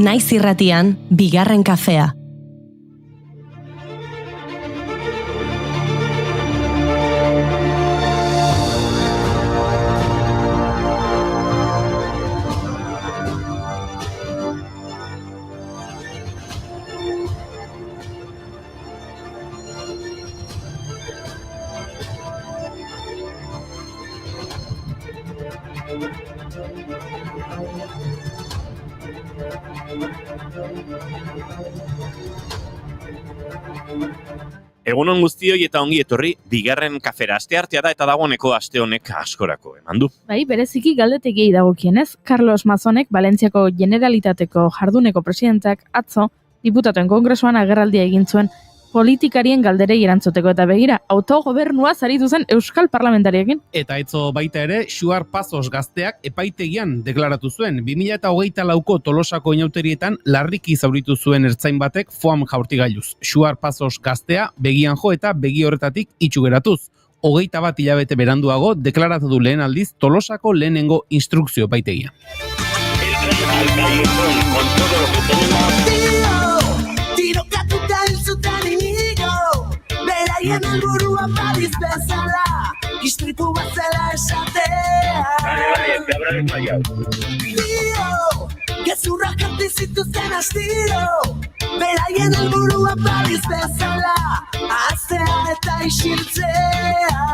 Naiz irratian, bigarren kafea. Egunon guztioi eta ongi etorri bigarren kafera. Asteartea da eta dagoeneko aste honek askorako eman du. Bai, bereziki galdetegiei dagokienez, Carlos Mazonek, Valentziako Generalitateko jarduneko presidenteak atzo, diputatuen kongresuan agerraldia egin zuen politikarien galderei erantzuteko eta begira, autogobernua aritu zen Euskal Parlamentariekin. Eta etzo baita ere, Xuar Pazos gazteak epaitegian deklaratu zuen. 2024ko Tolosako inauterietan larriki zauritu zuen ertzain batek foam jaurtigailuz. Xuar Pazos gaztea begian jo eta begi horretatik itxu geratuz. 21 hilabete beranduago deklaratu du lehen aldiz Tolosako lehenengo instrukzio epaitegian. Beraien helburua Paris bezala, istripu bat zela esatea. Gezurrak hartu zituzten astiro, beraien helburua Paris bezala, aztea eta isiltzea.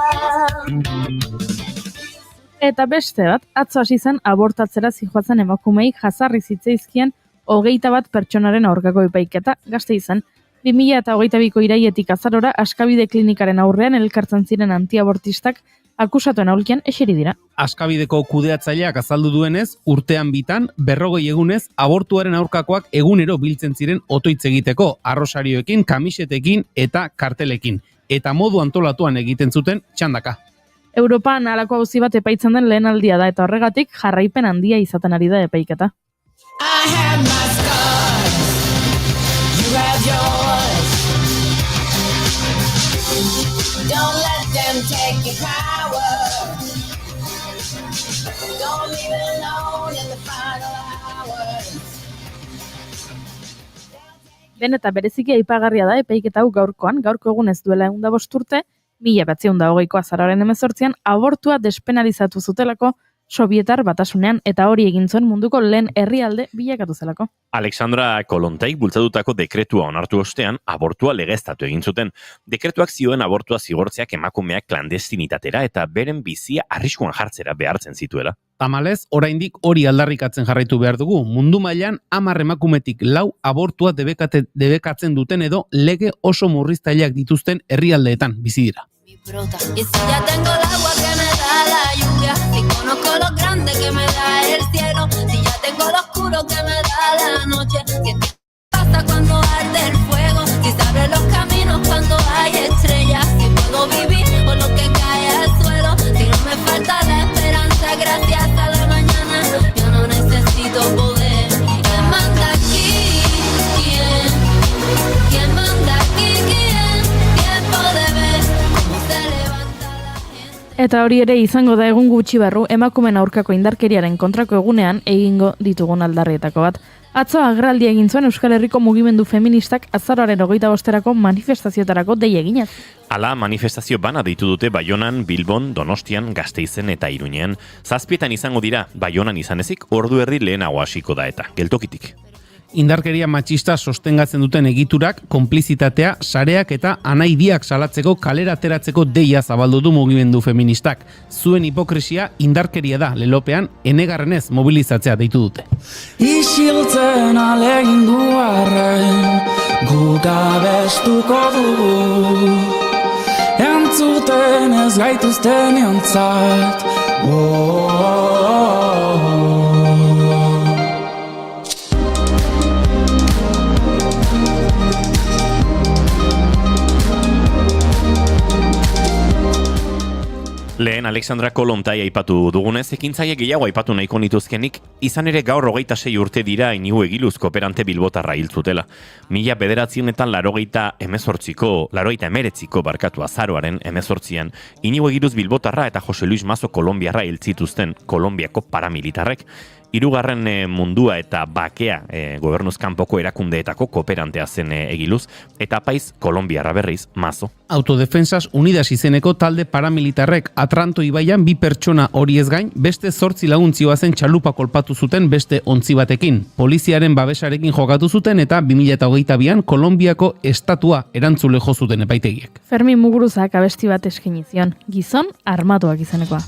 Eta beste bat, atzo hasi zen abortatzera zijoatzen emakumeei jazarri zitzaizkien 21 pertsonaren aurkako epaiketa Gasteizen. 2022ko iraietik azarora Askabide klinikaren aurrean elkartzen ziren antiabortistak akusatuen aulkian eseri dira. Askabideko kudeatzaileak azaldu duenez, urtean bitan 40 egunez abortuaren aurkakoak egunero biltzen ziren otoitz egiteko, arrosarioekin, kamisetekin eta kartelekin. Eta modu antolatuan egiten zuten txandaka. Europan halako auzi bat epaitzen den lehen aldia da eta horregatik jarraipen handia izaten ari da epaiketa. Have yours. Don't let them take your power. Don't leave it alone in the final hours. Ben eta bereziki aipagarria da epaiketa hau gaurko egun ez duela 105 urte, 1920ko azaroaren 18an abortua despenalizatu zutelako Sobietar Batasunean eta hori egin zuen munduko lehen herrialde bilakatu zelako. Alexandra Kolontaik bultzatutako dekretua onartu ostean, abortua legeztatu egin zuten. Dekretuak zioen abortua zigortzeak emakumeak klandestinitatera eta beren bizia arriskuan jartzera behartzen zituela. Tamalez, oraindik hori aldarrikatzen jarraitu behar dugu. Mundu mailan 10 emakumetik 4 abortua debekatzen duten edo lege oso murriztaileak dituzten herrialdeetan bizi dira. Y si ya tengo el agua que me da la lluvia, si conozco lo grande que me da el cielo, si ya tengo lo oscuro que me da la noche, si qué pasa cuando arde el fuego, si se abren los caminos cuando hay estrellas, si puedo vivir con lo que cae al suelo, si no me falta la esperanza gracias a la mañana, yo no necesito poder. ¿Quién manda aquí? ¿Quién manda aquí? Tiempo de ver cómo se levanta la gente. Eta hori ere izango da egun gutxi barru emakumeen aurkako indarkeriaren kontrako egunean egingo ditugun aldarrietako bat. Atzo agerraldia egin zuen Euskal Herriko mugimendu feministak azaroaren 25erako manifestazioetarako dei eginez. Hala, manifestazio bana deitu dute Baionan, Bilbon, Donostian, Gasteizen eta Iruñean. 7etan izango dira, Baionan izan ezik, ordu erdi lehenago hasiko da eta, geltokitik. Indarkeria matxista sostengatzen duten egiturak, konplizitatea, sareak eta anaidiak salatzeko kalera ateratzeko deia zabaldu du mugimendu feministak. Zuen hipokresia indarkeria da, lelopean enegarrenez mobilizatzea deitu dute. Isiltzen alegin du arren, gu gabestuko dugu. Entzuten ez gaituzten jontzat, Lehen Alexandra Kolontai aipatu dugunez, ekintzaile gehiago aipatu nahiko nituzkenik, izan ere gaur 26 urte dira Inigo Egiluz kooperante bilbotarra hil zutela. 1989ko barkatu azaroaren 18an, Inigo Egiluz bilbotarra eta Jose Luis Mazo kolonbiarra hil zituzten Kolonbiako paramilitarrek. Hirugarren mundua eta bakea gobernuz kanpoko erakundeetako kooperantea zen egiluz, eta apaiz Kolonbiarra berriz, Mazo. Autodefensas Unidas izeneko talde paramilitarrek Atranto ibaian 2 pertsona horiez gain, beste 8 lagun zihoazen txalupa kolpatu zuten beste 11 batekin. Poliziaren babesarekin jokatu zuten eta 2022an Kolonbiako estatua erantzule jo zuten epaitegiek. Fermin Muguruzak abesti bat eskaini zion, gizon armatuak izenekoa.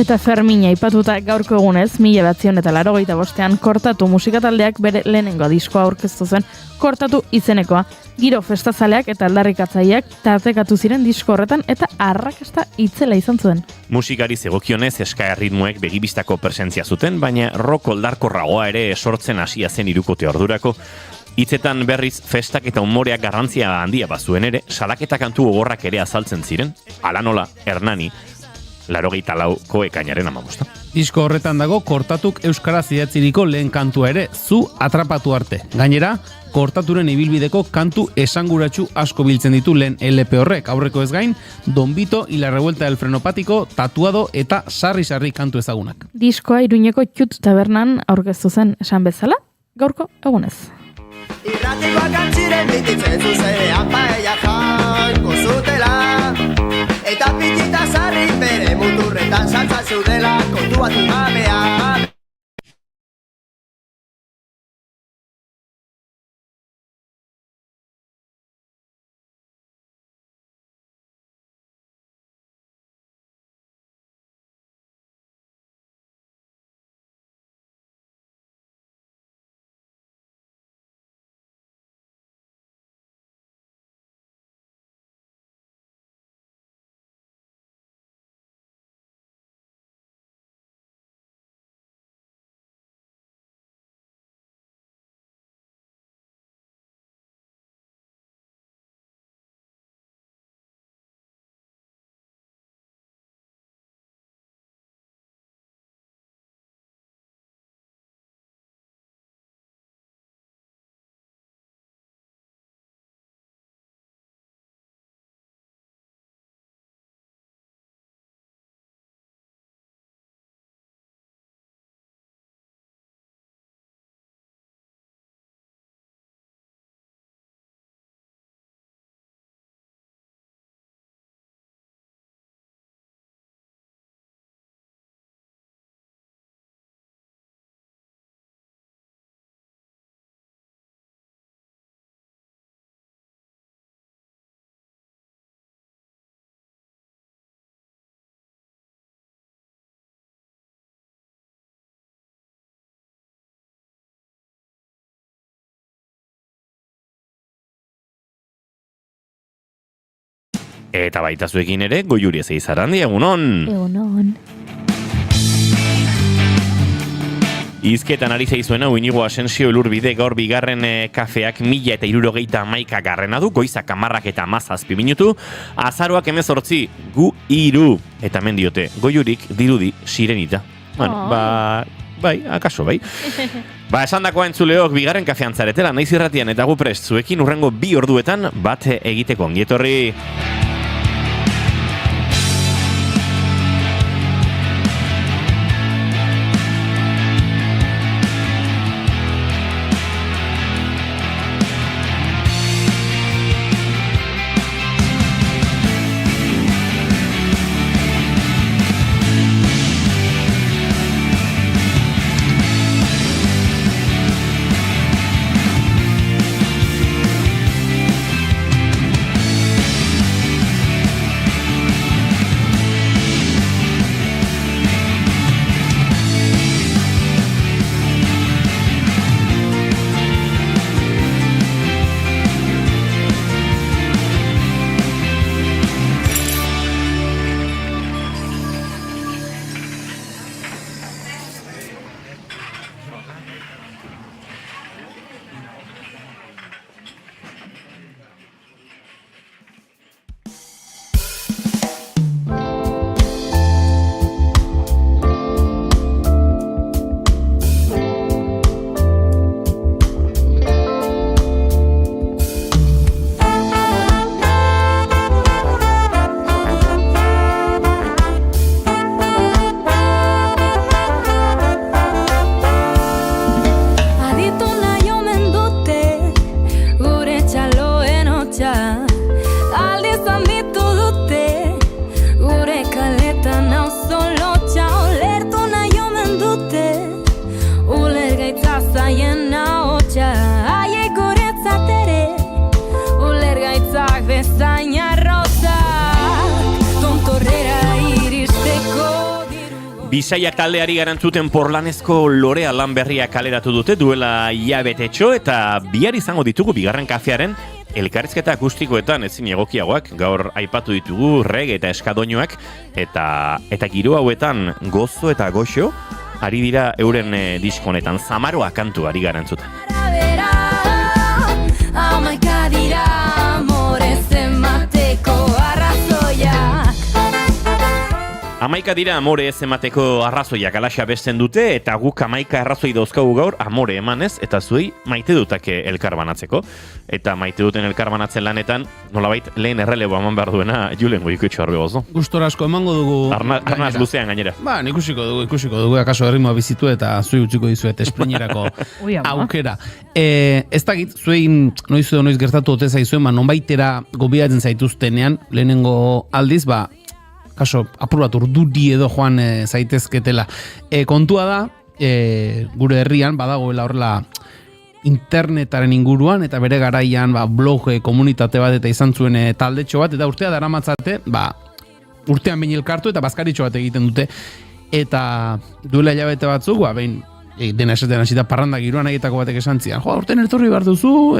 Eta Fermina aipatuta gaurko egunez, 1985an Kortatu musikataldeak bere lehenengo diskoa aurkeztu zen, Kortatu izenekoa. Giro festazaleak eta aldarrikatzaileak tartekatu ziren disko horretan eta arrakasta itzela izan zuen. Musikari zegokionez ska erritmoek begibistako presentzia zuten, baina rock oldarkorragoa ere sortzen hasia zen hirukote ordurako. Hitzetan berriz festak eta umoreak garrantzia handia bazuen ere, salaketa kantu gogorrak ere azaltzen ziren, hala nola, Hernani, 84ko ekainaren 15. Disko horretan dago Kortatuk euskaraz idatziriko lehen kantua ere, Zu atrapatu arte. Gainera, Kortaturen ibilbideko kantu esanguratsu asko biltzen ditu lehen LP horrek, aurreko ez gain, Don Vito y la revuelta del frenopático, Tatuado eta Sarri kantu ezagunak. Diskoa Iruñeko Txut tabernan aurkeztu zen esan bezala, gaurko egunez. Irratikoak antziren bititzen zuzenean paella jango zutela, eta pitita zarri bere muturretan saltza zudela kontuatu gabean. Eta baita zuekin ere, Goiuri Ezeizarrandi, egunon! Egunon. Izketan ari zeizuena, Inigo Asensio Elurbide gaur bigarren kafeak 1061 garrena du, goizak 10 eta 17 minutu, azaroak 18, gu 3, eta hemen diote, Goiurik dirudi sirenita. Bueno, bai, akaso bai. Esan dakoa entzuleok bigarren kafean zaretela, naiz irratian eta gu prest zuekin urrengo 2 orduetan bat egiteko ongietorri. Bizaiak taldeari garantzuten porlanezko Lorea lan berria kaleratu dute duela hilabetetxo eta bihar izango ditugu bigarren kafearen elkarrizketa akustikoetan ezin egokiagoak, gaur aipatu ditugu reggae eta eskadoinoak eta giro hauetan gozo eta goxo ari dira euren diskonetan Zamaroa kantu ari garantzuten. Amaika dira amorez emateko arrazoiak. Amaika dira amore ez emateko arrazoiak alaxa besten dute eta guk amaika arrazoi dauzkagu gaur amore emanez eta zuei maite dutake elkar banatzeko. Eta maite duten elkar banatzen lanetan nolabait lehen errelebo eman behar duena Julen Goikoetxea arbe gozo. Gustora asko emango dugu. Arnaz luzean gainera. Ba, ikusiko dugu, akaso erritmoa bizitu eta zuei utziko dizuet esprinerako aukera. Ez dakit, zuei noiz gertatu ote zaizuen, nonbaitera gobiatzen zaituztenean, lehenengo aldiz, kaso, apur bat urduri edo joan zaitezketela. Kontua da, gure herrian, badagoela horrela internetaren inguruan, eta bere garaian blog komunitate bat eta izan zuen taldetxo bat, eta urtea daramatzate, urtean behin elkartu eta bazkaritxo bat egiten dute. Eta duela hilabete batzuk, behin dena esaten hasita parranda giroan egitako batek esan zian, urtean etorri behar duzu,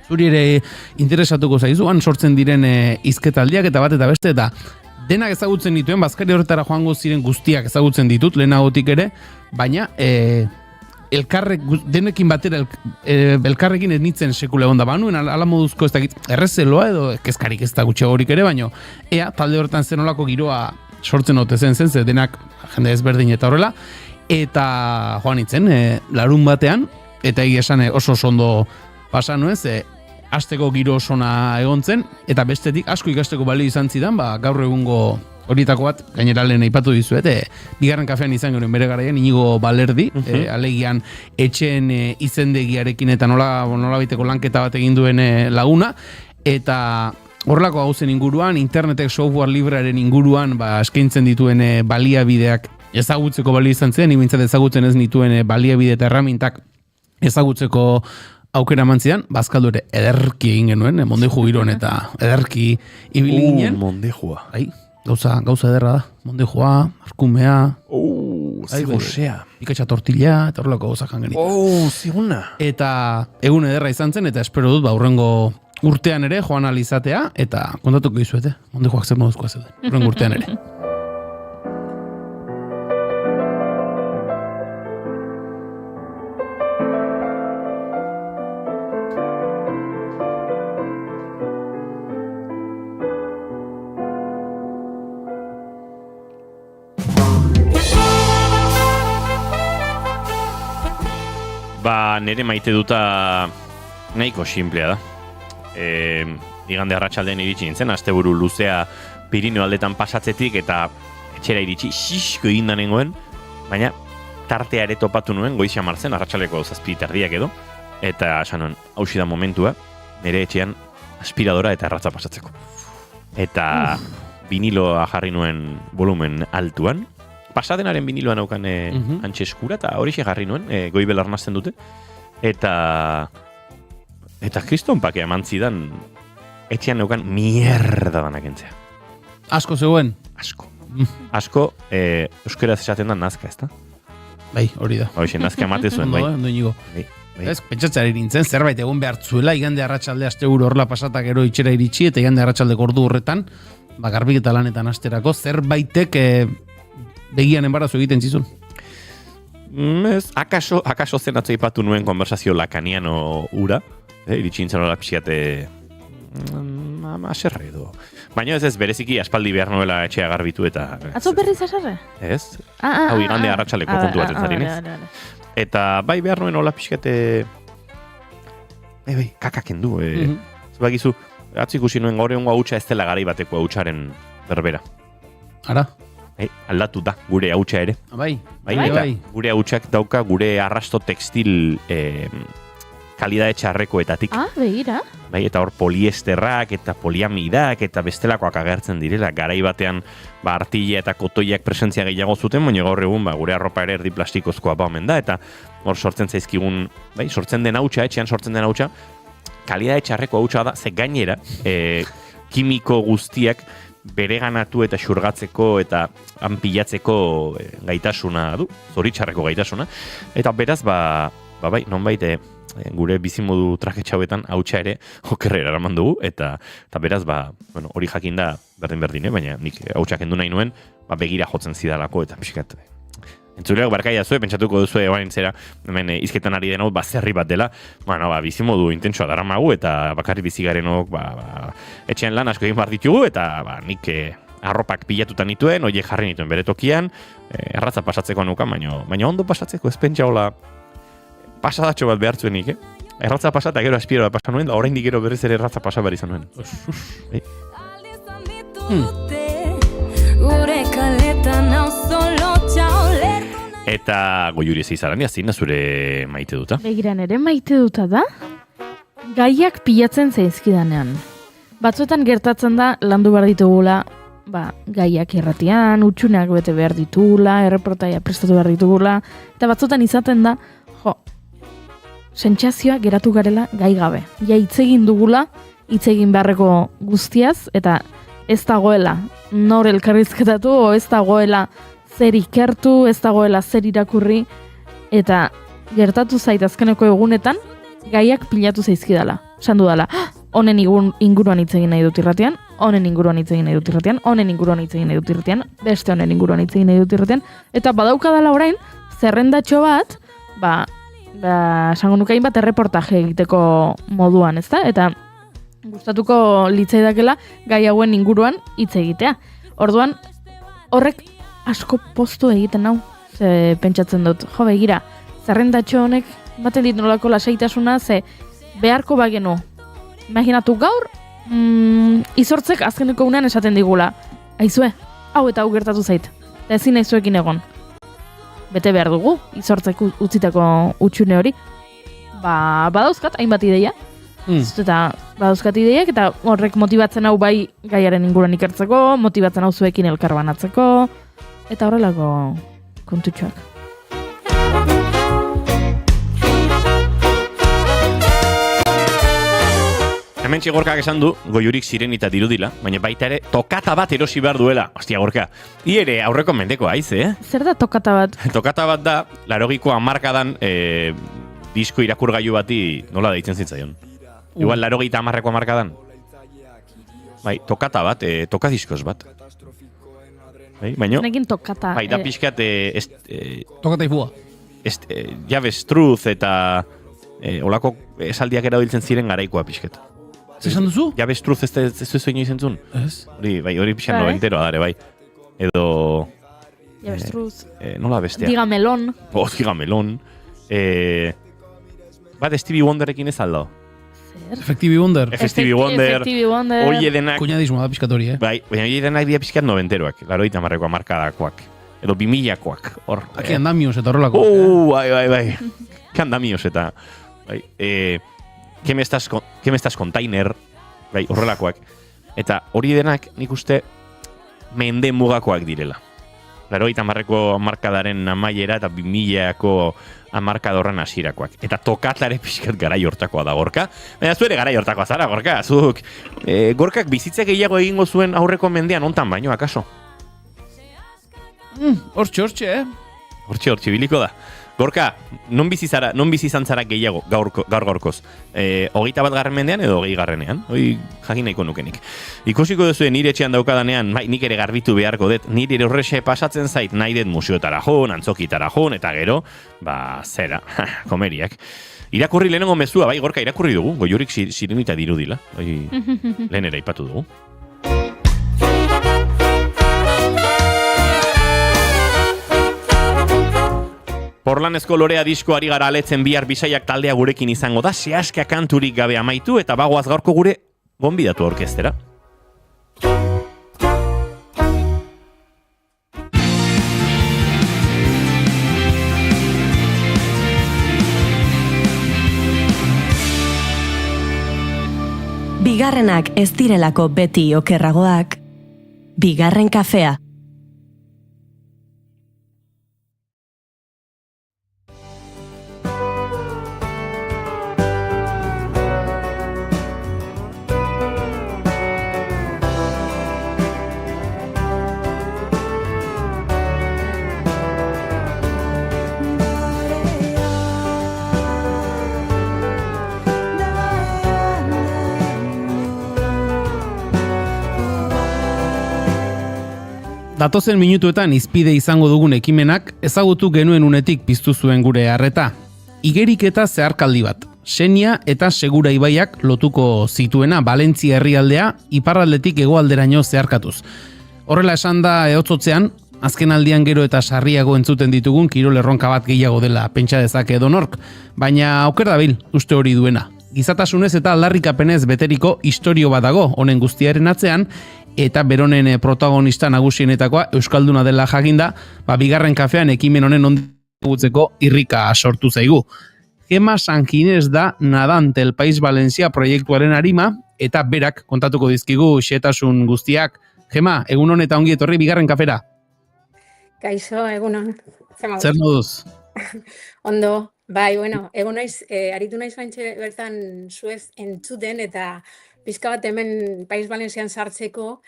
zuri ere interesatuko zaizuan sortzen diren hizketaldiak eta bat eta beste, eta denak ezagutzen dituen, bazkari horretara joango ziren guztiak ezagutzen ditut, lehenagotik ere, baina denekin batera elkarrekin ez nintzen sekule egon da, banuen ala moduzko ez dakit errezeloa edo kezkarik ez da gutxegorik ere, baina talde horretan zenolako giroa sortzen ote zen, denak jende ezberdin eta horrela, eta joan nintzen, larun batean, eta egia esan oso ondo pasa nuez, asteko giro osona egon zen, eta bestetik asko ikasteko balio izan zidan, gaur egungo horietako bat, gainera lehen aipatu dizuet, bigarren kafean izan gero bere garaian, Inigo Balerdi, alegian etxeen izendegiarekin eta nola biteko lanketa bat egin duen laguna, eta horrelako gauzen inguruan, internetek software librearen inguruan, eskaintzen dituen baliabideak ezagutzeko balio izan zen, ibintzat ezagutzen ez nituen baliabide eta erramintak ezagutzeko aukera mantzidan, bazkaldu ere ederki egin genuen, Mondeju giroan eta ederki ibili ginen. Mondejua. Gauza ederra da. Mondejua, arkumea. Zigosea. Ikatxa tortilla, eta horrelako gauza jan geniten. Ziguna. Eta egun ederra izan zen, eta espero dut, hurrengo urtean ere joan alizatea, eta kontatuko dizuete, Mondejuak zer moduzkoa zeuden, hurrengo urtean ere. Nere maite duta nahiko simplea da. Igande arratsaldean iritsi nintzen, asteburu luzea Pirineo aldetan pasatzetik eta etxera iritsi xisko eginda nengoen, baina tartea ere topatu nuen, goizia martzen, arratsaldeko 7:30 edo, eta esan nuen, hausi da momentua, nire etxean aspiradora eta erratza pasatzeko. Eta viniloa jarri nuen volumen altuan, pasadenaren viniloan aukan antxe eskura, eta horixe jarri nuen, goibel arnazten dute, eta kriston pakea eman zidan etxean neukan mierda danak entzea. Asko zegoen? Asko, euskeraz esaten da nazka, ezta? Bai, hori da. Hoxe, nazka emate zuen, bai. Ondo inigo. Ez, pentsatzari nintzen, zerbait egon behar zuela, igande arratsalde asteburu horrela pasata gero itxera iritsi, eta igande arratsaldeko ordu horretan, garbiketa lanetan asterako, zerbaitek begian enbarazu egiten zizun. Ez, akaso zen atzo ipatu nuen konversazio lakaniano ura, iritsi nintzen hola pixiate aserre edo. Baina ez bereziki aspaldi behar nuela etxea garbitu eta... Atzo berriz aserre? Ez, hau igande arratsaleko kontu bat entzarinez. Eta bai behar nuen hola pixiate... Bai, kakaken du. Bakizu, atzo ikusi nuen gaur egungo hautsa ez dela garai bateko hautsaren berbera. Ara? Aldatu da, gure hautsa ere. Bai. Gure hautsak dauka gure arrasto tekstil kalidade txarrekoetatik. Begira. Bai, eta hor poliesterrak eta poliamidak eta bestelakoak agertzen direla. Garai batean artilla eta kotoiak presentzia gehiago zuten, baina gaur egun gure arropa ere erdi plastikozkoa omen da, eta hor sortzen zaizkigun, sortzen den hautsa, etxean sortzen den hautsa, kalidade txarreko hautsa da, ze gainera, kimiko guztiak bereganatu eta xurgatzeko eta han pilatzeko gaitasuna du, zoritxarreko gaitasuna, eta beraz, bai, nonbait gure bizimodu traketxauetan hautsa ere okerrera eraman dugu, eta beraz, hori jakinda berdin, baina nik hautsa kendu nahi nuen, begira jotzen zidalako, eta pixkat, entzuleak barkaia zuen, pentsatuko duzu orain zera, hemen izketan ari denau, zerri bat dela, bizimodu intentsua daramagu, eta bakarri bizigarenok, etxean lan asko egin behar ditugu, eta nik arropak pilatutan nituen, oie jarri nituen bere tokian, erratza pasatzeko nukan, baina ondo pasatzeko, ez pentsa hola, pasadatxo bat behar zuenik, Erratza pasata, gero aspiroa pasa nuen, da oraindik gero berriz ere erratza pasa behar izan nuen. Eta Goiuri ez izarani, azina zure maite duta? Begiran ere maite duta da, gaiak pilatzen zaizkidanean. Batzuetan gertatzen da, landu behar ditugula, gaiak irratian, utxuneak bete behar ditugula, erreportaia prestatu behar ditugula, eta batzuetan izaten da, sentsazioa geratu garela gai gabe. Ja hitzegin dugula, hitzegin beharreko guztiaz, eta ez dagoela nor elkarrizketatu, o ez dagoela zer ikertu, ez dagoela zer irakurri, eta gertatu zait azkeneko egunetan, gaiak pilatu zaizkidala. Esan dudala, honen inguruan hitzegin nahi dut irratian, honen inguruan hitzegin nahi dut irratian, honen inguruan hitzegin nahi dut irratian, beste honen inguruan hitzegin nahi dut irratian, eta badaukadala orain, zerrendatxo bat, esango nukain bat erreportaje egiteko moduan, ezta? Eta gustatuko litzaidakela gai hauen inguruan hitz egitea. Orduan, horrek asko postu egiten hau, ze pentsatzen dut. Jo, begira, zerrendatxo honek baten dit nolako lasaitasuna, ze beharko bagenu. Imaginatu gaur, izortzek azkeneko unean esaten digula. Aizue, hau eta hau gertatu zait. Eta ezin aizuekin egon. Bete behar dugu, izortzek utzitako utxune hori. Badauzkat, hainbat ideia. Eta badauzkat ideiak, eta horrek motibatzen hau bai gaiaren inguruan ikertzeko, motibatzen hau zuekin elkarbanatzeko, eta horrelako kontutxoak. Hemen Gorkak esan du, Goiurik sirenita dirudila, baina baita ere tokata bat erosi behar duela. Ostia, Gorka, hi ere aurreko mendeko haiz, Zer da tokata bat? Tokata bat da, 80ko hamarkadan disko irakurgailu bati nola deitzen zitzaion. Igual 80ko hamarkadan. Bai, tokata bat, tokadiskos bat. Bai, baino? Zenekin tokata. Bai, da pixkat... Tokata ifua. Jabestruz eta olako esaldiak erabiltzen ziren garaikoa pixkat. Esan duzu? Jabestruz ez duzu inoiz entzun? Ez. Hori pixan noventeroa dare, bai. Edo... Jabestruz. Nola bestea? Digamelon. Digamelon. Bat Stevie Wonderekin ez aldao. Effective Wonder. Effective Wonder. Oie denak... Kuñadismoa da pixkat hori, Bai, baina oie denak dira pixkat noventeroak. 80ko hamarkadakoak. Edo 2000koak. Hor. Aki andamios eta horrelako. Bai. Ki andamios eta... Bai, ¿Qué me estás container? Bai, horrelakoak. Eta hori denak nik uste mende mugakoak direla. 80ko hamarkadaren amaiera eta 2000ko hamarkada horren hasirakoak. Eta tokatare pixkat garai hortakoa da, Gorka. Baina zu ere garai hortakoa zara, Gorka. Zuk, Gorkak bizitza gehiago egingo zuen aurreko mendean ontan baino, akaso? Hortxe, Hortxe, biliko da. Gorka, non bizi izan zara gehiago gaur-gaurkoz? 21. mendean edo 20. Hoi jakin nahiko nukenik. Ikusiko duzue nire etxean daukadanean, nik ere garbitu beharko dut, nire horrexe pasatzen zait nahi dut museotara joan, antzokitara joan, eta gero, zera, komeriak. Irakurri lehenengo mezua, bai, Gorka, irakurri dugu, Goiurik sirenita dirudila. Lehen ere aipatu dugu. Porlanezko lorea disko ari gara aletzen bihar bisaiak taldea gurekin izango da, sehaska kanturik gabe amaitu eta bagoaz gaurko gure gonbidatu orkestera. Bigarrenak ez direlako beti okerragoak, bigarren kafea. Datozen minutuetan izpide izango dugun ekimenak ezagutu genuen unetik piztu zuen gure harreta. Igerik eta zeharkaldi bat. Senia eta Segura ibaiak lotuko zituena Valentzia herrialdea iparraldetik hegoalderaino zeharkatuz. Horrela esan da ehotzotzean, azken aldian gero eta sarriago entzuten ditugun kirol erronka bat gehiago dela pentsa dezake edonork, baina auker dabil uste hori duena. Gizatasunez eta aldarrikapenez beteriko istorio bat dago honen guztiaren atzean, eta beronen protagonista nagusienetakoa euskalduna dela jakinda, bigarren kafean ekimen honen ondigutzeko irrika sortu zaigu. Gema Sanginés da Nadante el País Valencia proiektuaren arima, eta berak kontatuko dizkigu xehetasun guztiak. Gema, egunon eta ongi etorri bigarren kafera. Kaixo, egunon. Zer moduz? Ondo, bai, bueno, egun naiz, aritu naiz baintxe bertan zuez entzuten eta pizka bat hemen País Valencian sartzeko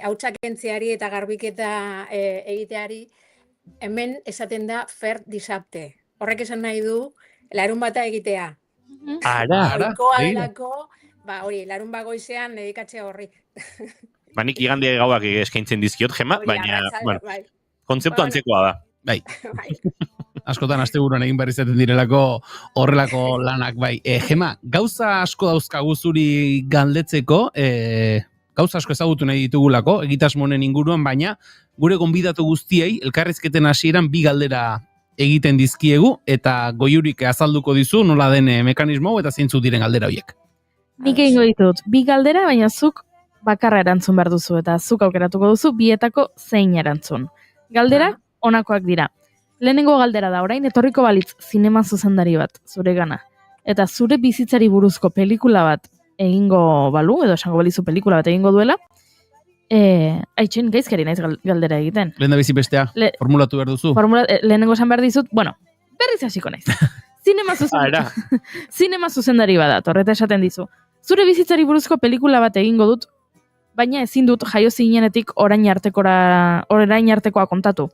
hautsak entzeari eta garbiketa egiteari hemen esaten da fer dissabte. Horrek esan nahi du larun bata egitea. Ara. Ohikoa delako, hori, larun bat goizean dedikatzea horri. Nik igande gauak eskaintzen dizkiot, Gema, baina kontzeptu antzekoa da. Bai. Askotan asteburuan egin behar izaten direlako horrelako lanak, bai. Gema, gauza asko dauzkagu zuri galdetzeko, gauza asko ezagutu nahi ditugulako, egitasmonen inguruan, baina gure gonbidatu guztiei, elkarrizketen hasieran bi galdera egiten dizkiegu, eta Goiurik azalduko dizu nola den mekanismo eta zeintzuk diren galdera horiek. Nik egingo ditut, bi galdera, baina zuk bakarra erantzun behar duzu, eta zuk aukeratuko duzu bietako zein erantzun. Galderak honakoak dira. Lehenengo galdera da, orain etorriko balitz zinema zuzendari bat, zure gana. Eta zure bizitzari buruzko pelikula bat egingo balu, edo esango balizu pelikula bat egingo duela, haitxen gaizkari naiz galdera egiten. Lehen da bizi bestea, formulatu behar duzu. Lehenengo esan behar dizut, bueno, berriz hasiko naiz. Zinema zuzendari bat, horreta esaten dizu. Zure bizitzari buruzko pelikula bat egingo dut, baina ezin dut jaio zinenetik orain artekoa kontatu.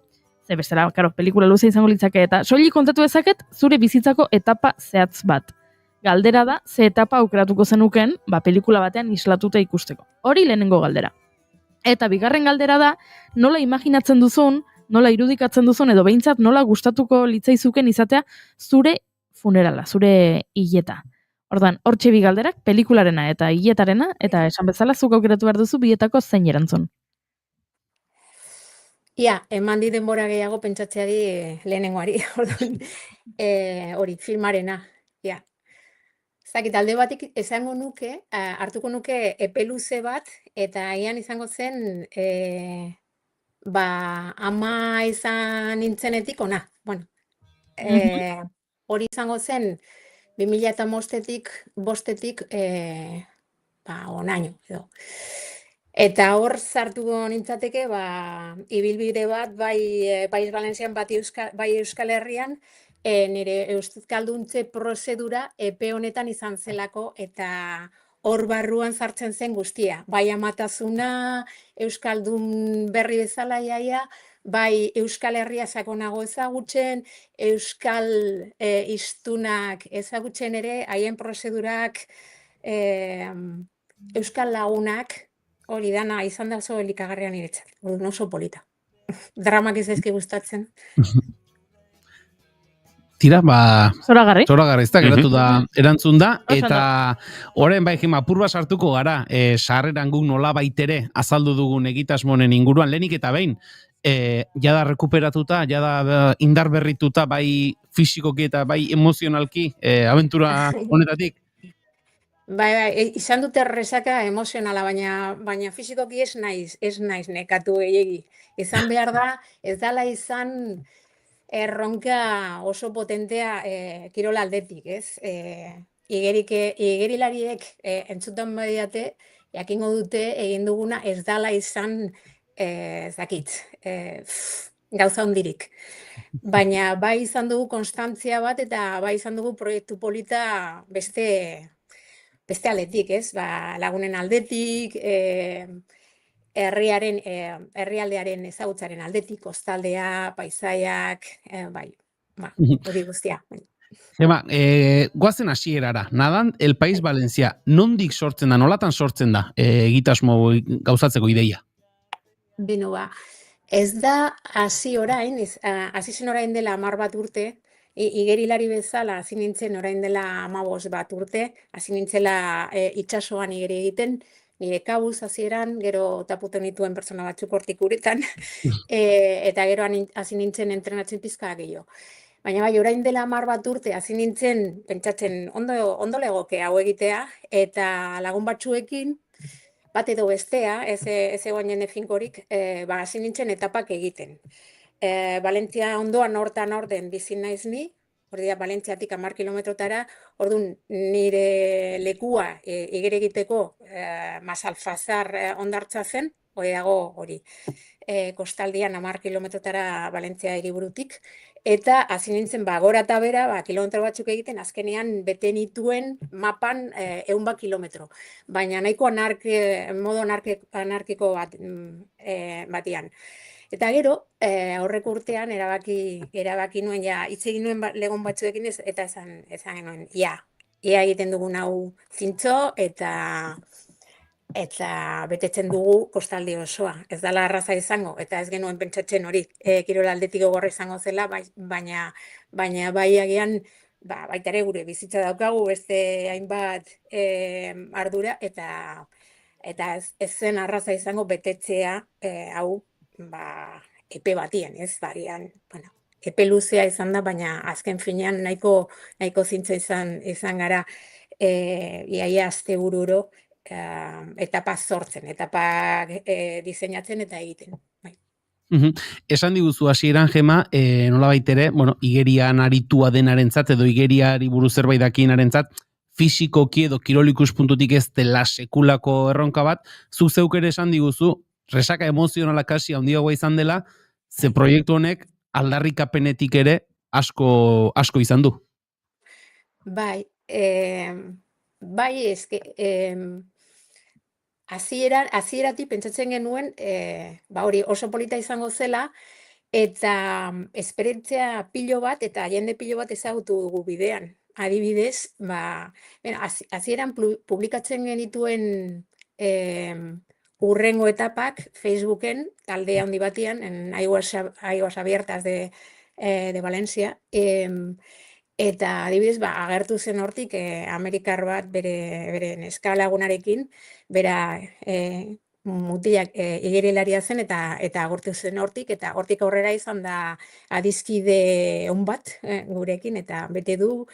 Ze bestela, karo, pelikula luze izango litzake eta soilik kontatu ezaket zure bizitzako etapa zehatz bat. Galdera da, ze etapa aukeratuko zenuken, pelikula batean islatuta ikusteko. Hori lehenengo galdera. Eta bigarren galdera da, nola imaginatzen duzun, nola irudikatzen duzun, edo behintzat nola gustatuko litzaizuken izatea zure funerala, zure hileta. Ordan, hortxe bi galderak, pelikularena eta hiletarena, eta esan bezala zuk aukeratu behar duzu bietako zein erantzun. Ia, eman di denbora gehiago pentsatzeari lehenengoari, hori, filmarena, ia. Zakit, alde batik esango nuke, hartuko nuke epe luze bat, eta agian izango zen, ama izan nintzenetik ona, bueno. Hori izango zen, 2005-etik bostetik onaino, edo. Eta hor sartuko nintzateke, ibilbide bat, bai País Valencian, bai Euskal Herrian, nire euskalduntze prozedura epe honetan izan zelako, eta hor barruan sartzen zen guztia. Bai amatasuna, euskaldun berri bezala jaia, bai Euskal Herria sakonago ezagutzen, euskal hiztunak ezagutzen ere, haien prozedurak, euskal lagunak, hori dana izan da oso elikagarria niretzat, oso polita. Dramak ez ezki gustatzen. Tira, Zoragarri, ez da, geratu da, erantzun da, eta orain bai, Gema, apur bat sartuko gara, sarreran guk nola baitere azaldu dugun egitasmonen inguruan, lehenik eta behin, jada rekuperatuta, jada indar berrituta, bai fisikoki eta bai emozionalki, abentura honetatik. Bai, izan dute resaka emozionala, baina fisikoki ez naiz nekatu gehiegi. Izan behar da, ez dala izan erronka oso potentea kirola aldetik, ez? Igerilariek entzutan badiate, jakingo dute egin duguna ez dala izan gauza hondirik. Baina bai izan dugu konstantzia bat eta bai izan dugu proiektu polita beste aldetik, ez? Lagunen aldetik, herrialdearen ezagutzaren aldetik, kostaldea, paisaiak, hori guztia. Ema, goazen hasierara, Nadan el País Valencia, nondik sortzen da, nolatan sortzen da egitasmo gauzatzeko ideia? Beno, Ez da hasi orain, hasi zen orain dela 10 bat urte, igerilari bezala hasi nintzen orain dela 15 bat urte, hasi nintzela itsasoan igeri egiten, nire kabuz hasieran, gero taputu nituen pertsona batzuk hortik uretan, eta gero hasi nintzen entrenatzen pizka gehiago. Baina bai, orain dela 10 bat urte hasi nintzen pentsatzen ondo legoke hau egitea, eta lagun batzuekin, bat edo bestea, ez egoan jende finkorik, hasi nintzen etapak egiten. Valentzia ondoan hortan orden bizi naiz ni, hori da Valentziatik 10 kilometrotara, orduan nire lekua igere egiteko Masalfazar ondartza zen, hori dago hori, kostaldian 10 kilometrotara Valentzia hiriburutik, eta hasi nintzen gora eta bera, kilometro batzuk egiten, azkenean bete nituen mapan 100 kilometro. Baina nahiko modo anarkiko batian. Eta gero, aurreko urtean erabaki nuen, hitz egin nuen legon batzuekin eta esan genuen, ia egiten dugun hau zintzo eta betetzen dugu kostaldi osoa. Ez dela arraza izango, eta ez genuen pentsatzen hori, kirol aldetik gogorra izango zela, baina bai agian, baita ere gure bizitza daukagu, beste hainbat ardura, eta ez zen arraza izango betetzea hau epe batien, ez, bagian, epe luzea izan da, baina azken finean nahiko zintzo izan gara iaia astebururo, etapa sortzen, etapa diseinatzen eta egiten. Esan diguzu hasieran Gema, nola baitere, igerian aritua denarentzat edo igeriari buruz zerbait dakienarentzat, fisikoki edo kirolikus puntutik ez dela sekulako erronka bat, zuk zeuk ere esan diguzu, resaka emozionala kasi handiagoa izan dela, ze proiektu honek aldarrikapenetik ere asko izan du. Bai, eske, hasieratik pentsatzen genuen, hori oso polita izango zela, eta esperientzia pilo bat eta jende pilo bat ezagutu dugu bidean. Adibidez, hasieran publikatzen genituen urrengo etapak Facebooken, talde handi batian, en Aguas Abiertas de Valencia, eta adibidez, agertu zen hortik Amerikar bat bere neskalagunarekin, bera mutilak igerilaria zen eta agortu zen hortik, eta hortik aurrera izan da adizkide on bat gurekin, eta bete du,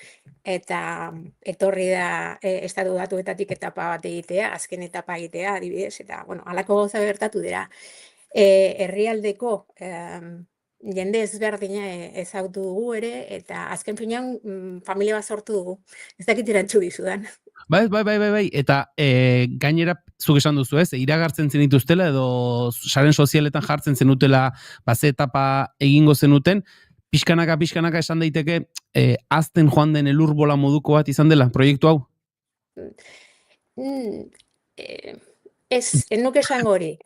eta etorri da estatu batuetatik etapa bat egitea, azken etapa egitea adibidez, eta halako gauza gertatu dira. Herrialdeko jende ezberdina ezagutu dugu ere, eta azken finean familia bat sortu dugu. Ez dakit erantzu dizudan. Bai, eta gainera zuk esan duzu ez, iragartzen zenituztela edo saren sozialetan jartzen zenutela ze etapa egingo zenuten, pixkanaka esan daiteke azten joan den elurbola moduko bat izan dela proiektu hau? Ez nuke esango hori.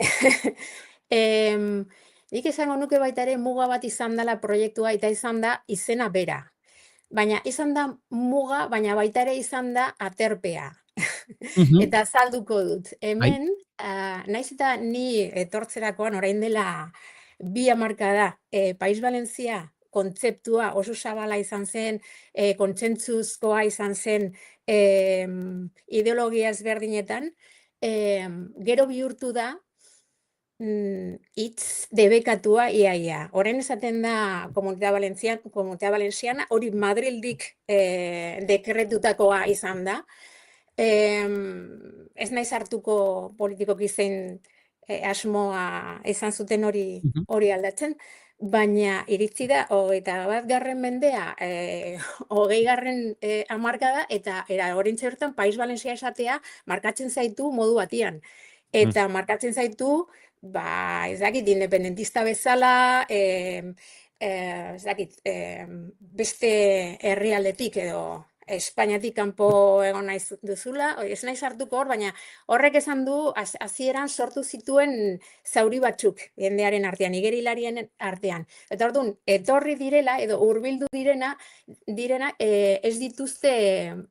Nik esango nuke baita ere muga bat izan dela proiektua eta izan da izena bera. Baina izan da muga, baina baita ere izan da aterpea. Eta azalduko dut. Hemen, naiz eta ni etortzerakoan orain dela 2 hamarkada País Valentzia kontzeptua oso zabala izan zen, kontsentsuzkoa izan zen ideologia ezberdinetan, gero bihurtu da hitz debekatua iaia. Orain esaten da Komunitatea Valenciana, hori Madrildik dekretutakoa izan da. Ez naiz hartuko politikoki zein asmoa izan zuten hori aldatzen, baina iritsi da 21. mendea 20. hamarkada eta oraintxe bertan País Valentzia esatea markatzen zaitu modu batian. Eta markatzen zaitu ez dakit, independentista bezala, ez dakit, beste herrialdetik edo Espainiatik kanpo egon naiz duzula, ez naiz hartuko hor, baina horrek esan du hasieran sortu zituen zauri batzuk jendearen artean, igerilarien artean. Eta orduan, etorri direla edo hurbildu direna ez dituzte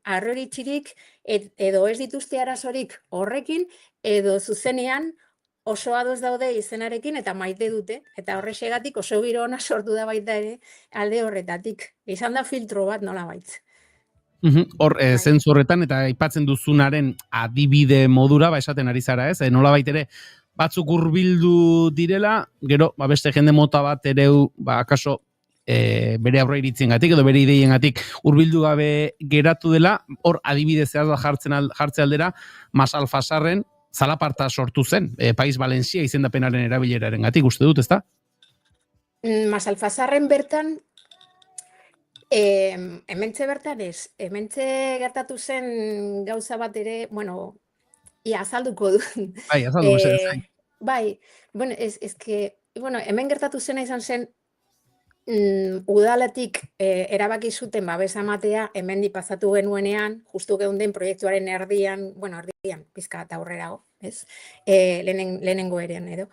arroritxirik edo ez dituzte arazorik horrekin edo zuzenean oso ados daude izenarekin eta maite dute, eta horrexegatik oso giro ona sortu da baita ere alde horretatik. Izan da filtro bat nola baitz. Hor, zentzu horretan, eta aipatzen duzunaren adibide modura, esaten ari zara, ez? Nola ere, batzuk hurbildu direla, gero, beste jende mota bat ere, akaso, bere aurre iritziengatik edo bere ideiengatik hurbildu gabe geratu dela, hor adibide zehaz jartze aldera, Masal Fasarren zalaparta sortu zen, Pais Valentzia izendapenaren erabilerarengatik, uste dut, ezta? Masal Fasarren bertan, hementxe bertan ez, hementxe gertatu zen gauza bat ere, bueno, azalduko du. Bai, azalduko zen. Bai, bueno, bueno, hemen gertatu zena izan zen, udaletik erabaki zuten babesa ematea hemendi pasatu genuenean, justu geunden proiektuaren erdian, pizka eta aurrerago, ez? Lehenengo erean edo.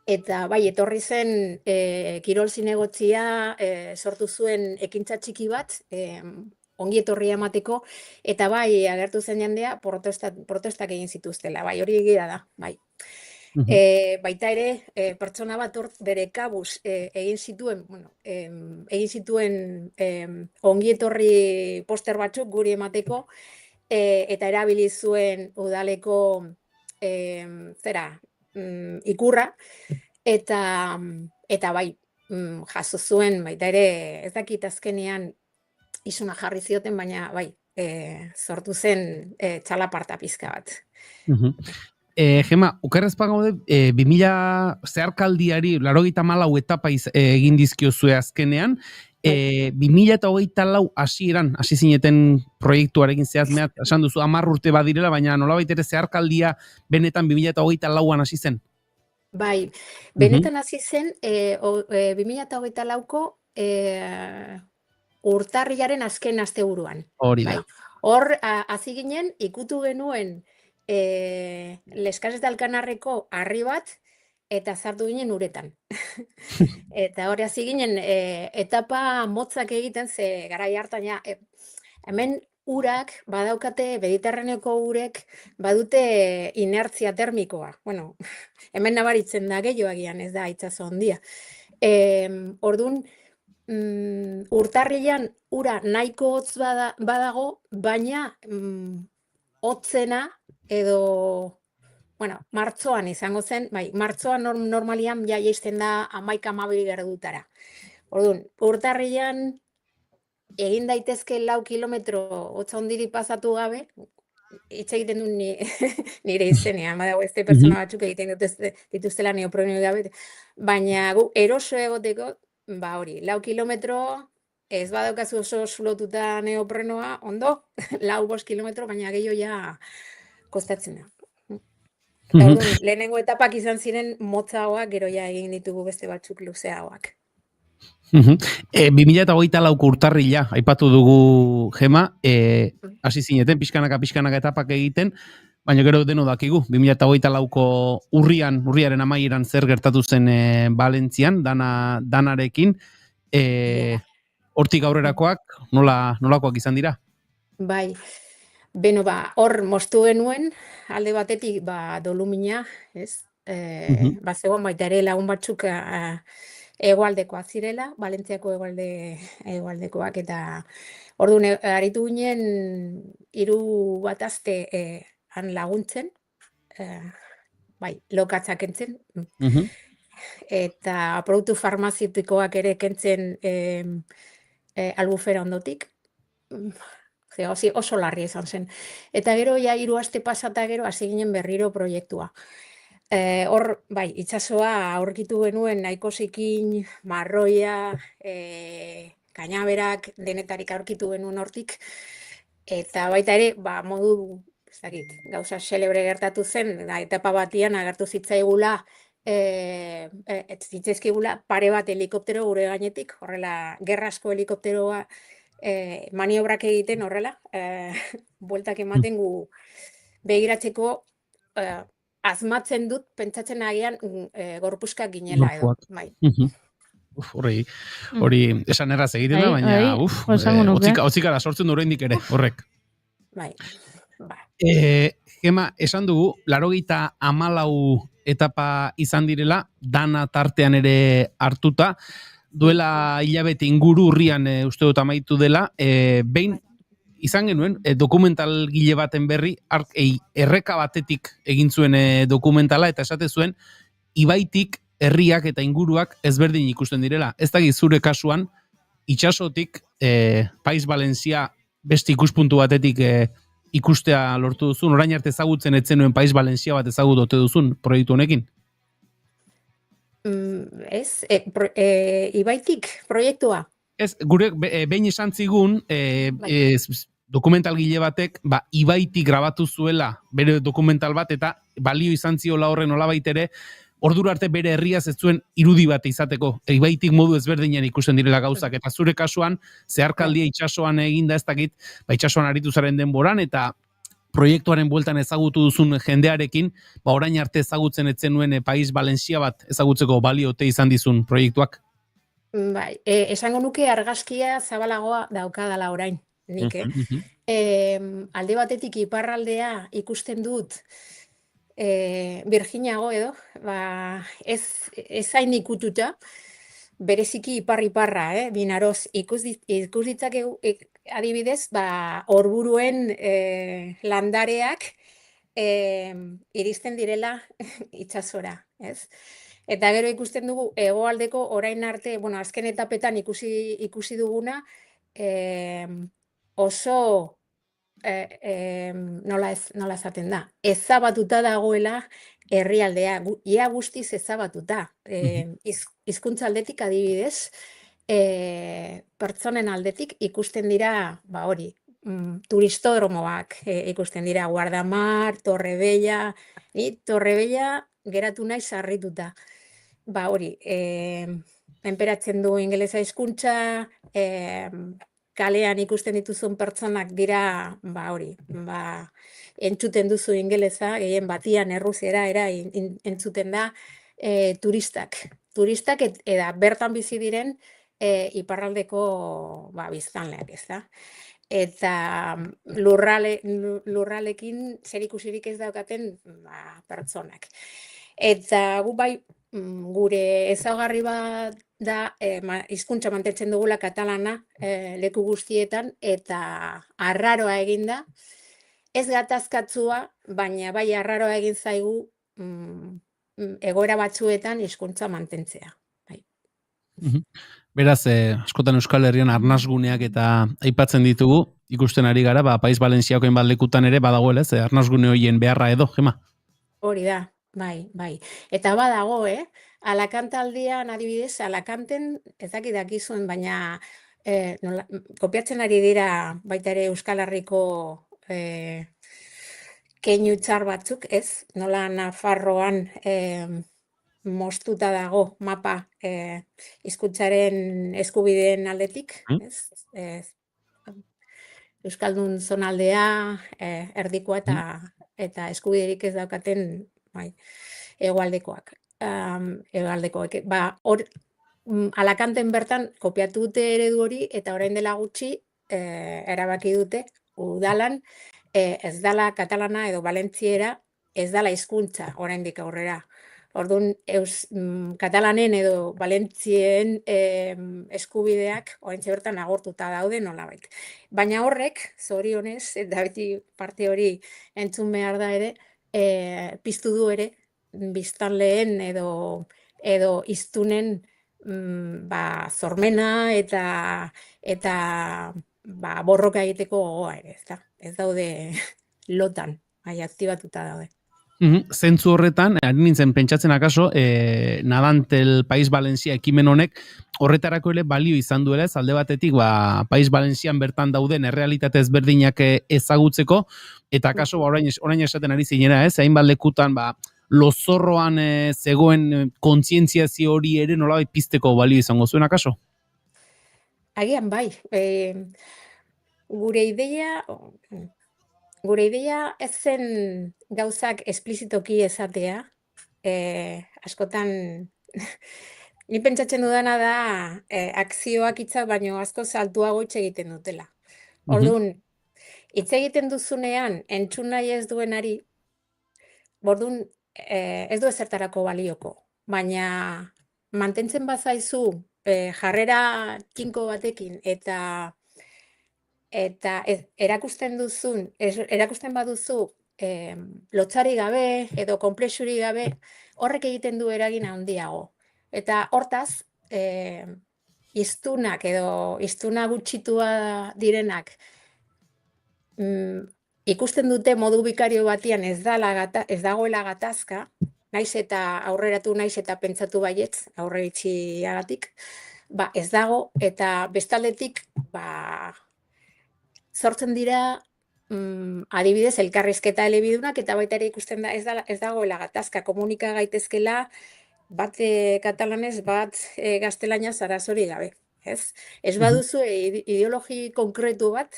Eta bai, etorri zen kirol zinegotzia sortu zuen ekintza txiki bat, ongi etorria emateko, eta bai, agertu zen jendea, protestak egin zituztela, bai, hori egia da, bai. Baita ere, pertsona bat bere kabuz egin zituen ongi etorri poster batzuk guri emateko, eta erabili zuen udaleko ikurra, eta bai, jaso zuen, baita ere, ez dakit azkenean izuna jarri zioten, baina bai, sortu zen txalaparta pizka bat. Gema, okerrezpa gaude, 2000 zeharkaldiari, 84 etapa egin dizkiozue azkenean, 2024 hasieran hasi zineten proiektuarekin zehazmeak, esan duzu 10 urte badirela, baina nolabait ere zeharkaldia benetan 2024an hasi zen? Bai, benetan hasi zen 2024ko urtarrilaren azken asteburuan. Hori da. Hor, hasi ginen, ikutu genuen Leskases de Alkanarreko harri bat, eta sartu ginen uretan. Eta hori hasi ginen etapa motzak egiten, ze garai hartan hemen urak badaukate, Mediterraneoko urek badute inertzia termikoa. Bueno, hemen nabaritzen da gehiagian, ez da itsaso handia. Orduan, urtarrilan ura nahiko hotz badago, baina hotzena edo, bueno, martxoan izango zen, bai, martxoan normalian jaisten da 11-12 gradutara. Orduan, urtarrilan egin daitezke 4 kilometro hotza hondiri pasatu gabe, hitz egiten du nire izenean, badago ez pertsona batzuk egiten dituztela neopreno gabe, baina gu eroso egoteko, ba hori, 4 kilometro, ez badaukazu oso zulotuta neoprenoa, ondo, 4-5 kilometro, baina gehiago ja kostatzen da. Lehenengo etapak izan ziren motzagoak, gero ja egin ditugu beste batzuk luzeagoak. 2024 urtarrila, aipatu dugu Gema, hasi zineten, pixkanaka etapak egiten, baina gero deno dakigu, 2024ko urriaren amaieran zer gertatu zen Valentzian, danarekin, hortik aurrerakoak, nolakoak izan dira? Bai, beno hor moztu genuen, alde batetik dolumina, ez? Zegoen baita ere lagun batzuk hegoaldekoak zirela, Valentziako hegoaldekoak, eta orduan aritu ginen 3 bat aste han laguntzen, lokatzak kentzen, eta produktu farmazitikoak ere kentzen Albufera ondotik, oso larri izan zen. Eta gero, 3 aste pasata gero, hasi ginen berriro proiektua. Hor, itsasoa aurkitu genuen nahiko zikin, marroia, kainaberak, denetarik aurkitu genuen hortik, eta baita ere, modu, ez dakit, gauza xelebre gertatu zen, etapa batian agertu zitzaigula, zitzaizkigula pare bat helikoptero gure gainetik, horrela, gerrasko helikopteroa, maniobrak egiten horrela, bueltak ematen gu begiratzeko, azmatzen dut, pentsatzen agian gorpuskak ginela edo. Hori esan erraz egiten da, baina hotzikara sortzen du oraindik ere, horrek. Bai. Ba, Gema, esan dugu, 84 etapa izan direla, dana tartean ere hartuta, duela hilabete inguru urrian uste dut amaitu dela, behin izan genuen dokumental gile baten berri, erreka batetik egin zuen dokumentala, eta esate zuen, ibaitik herriak eta inguruak ezberdin ikusten direla. Ez da zure kasuan, itxasotik Pais Valentzia beste ikuspuntu batetik ikustea lortu duzun, orain arte ezagutzen etzenuen Pais Valentzia bat ezagutote duzun proiektu honekin? Ez, ibaitik proiektua. Ez, gure behin esan zigun, dokumental gile batek, ibaitik grabatu zuela bere dokumental bat, eta balio izan ziola horren nolabait ere, ordura arte bere herriaz ez zuen irudi bat izateko, ibaitik modu ezberdinen ikusten direla gauzak, eta zure kasuan, zeharkaldia itxasoan eginda ez dakit, itxasoan aritu zaren denboran, eta proiektuaren bueltan ezagutu duzun jendearekin, orain arte ezagutzen etzen nuen Pais Valentzia bat ezagutzeko baliote izan dizun proiektuak. Bai, esango nuke argazkia zabalagoa daukadala orain, nik, alde batetik iparraldea ikusten dut, Virginiago edo, ez hain ikututa, bereziki iparra, binaroz, ikus ditzakegu, adibidez, orburuen landareak iristen direla itsasora, ez? Eta gero ikusten dugu, hegoaldeko orain arte, azken etapetan ikusi duguna, oso nola esaten da, ezabatuta dagoela herrialdea, ia guztiz ezabatuta. Hizkuntza aldetik adibidez, pertsonen aldetik ikusten dira, hori, turistodromoak ikusten dira, Guardamar, Torrebella, Torrebella geratu nahi sarrituta. Hori, enperatzen du ingelesa hizkuntza, kalean ikusten dituzun pertsonak dira, hori, entzuten duzu ingelesa, gehien batian errusiera entzuten da turistak. Turistak eta bertan bizi diren iparraldeko biztanleak, ez da? Eta lurralekin zerikusirik ez daukaten pertsonak. Eta gu gure ezaugarri bat da hizkuntza mantentzen dugula katalana leku guztietan, eta arraroa eginda, ez gatazkatzua, baina bai arraroa egin zaigu egoera batzuetan hizkuntza mantentzea. Beraz, askotan Euskal Herrian arnasguneak eta aipatzen ditugu, ikusten ari gara, Pais Valentziakoen balekutan ere badagoela, arnasgune horien beharra edo, Gema? Hori da, bai. Eta badago, Alakantaldian adibidez, Alakanten ez dakizuen, baina kopiatzen ari dira baita ere Euskal Herriko keinu txar batzuk, ez? Nola Nafarroan moztuta dago mapa hizkuntzaren eskubideen aldetik, ez? Euskaldun zonaldea, erdikoa eta eskubiderik ez daukaten hegoaldekoak. Alakanten bertan kopiatu dute eredu hori, eta orain dela gutxi erabaki dute udalan ez dala katalana edo valentziera, ez dala hizkuntza oraindik aurrera. Orduan, katalanen edo valentzien eskubideak oraintxe bertan agortuta daude nolabait. Baina horrek, zorionez, eta beti parte hori entzun behar da ere, piztu du ere, biztanleen edo hiztunen zormena eta borroka egiteko gogoa ere, ez daude lotan, aktibatuta daude. Zentzu horretan, ari nintzen pentsatzen akaso, Nadantel Pais Valentzia ekimen honek horretarako ere balio izan duela, alde batetik Pais Valentzian bertan dauden errealitate ezberdinak ezagutzeko, eta akaso orain esaten ari zinera, hainbat lekutan lozorroan zegoen kontzientziazio hori ere nolabait pizteko balio izango zuen akaso? Agian bai, gure ideia ez zen gauzak esplizitoki esatea, askotan, ni pentsatzen dudana da akzioak hitzak baino asko saltuago hitz egiten dutela. Orduan, hitz egiten duzunean entzun nahi ez duenari, bordun ez du ezertarako balioko, baina mantentzen bazaizu jarrera tinko batekin eta erakusten baduzu lotsari gabe edo konplexuri gabe, horrek egiten du eragin handiago. Eta hortaz, hiztunak edo hiztuna gutxitua direnak ikusten dute modu bikario batian ez dagoela gatazka, naiz eta aurreratu naiz eta pentsatu baietz, aurreitsiagatik, ez dago, eta bestaldetik sortzen dira adibidez elkarrizketa elebidunak eta baita ere ikusten da ez dagoela gatazka, komunika gaitezkela bat katalanez, bat gaztelaniaz arazori gabe, ez? Ez baduzu ideologi konkretu bat,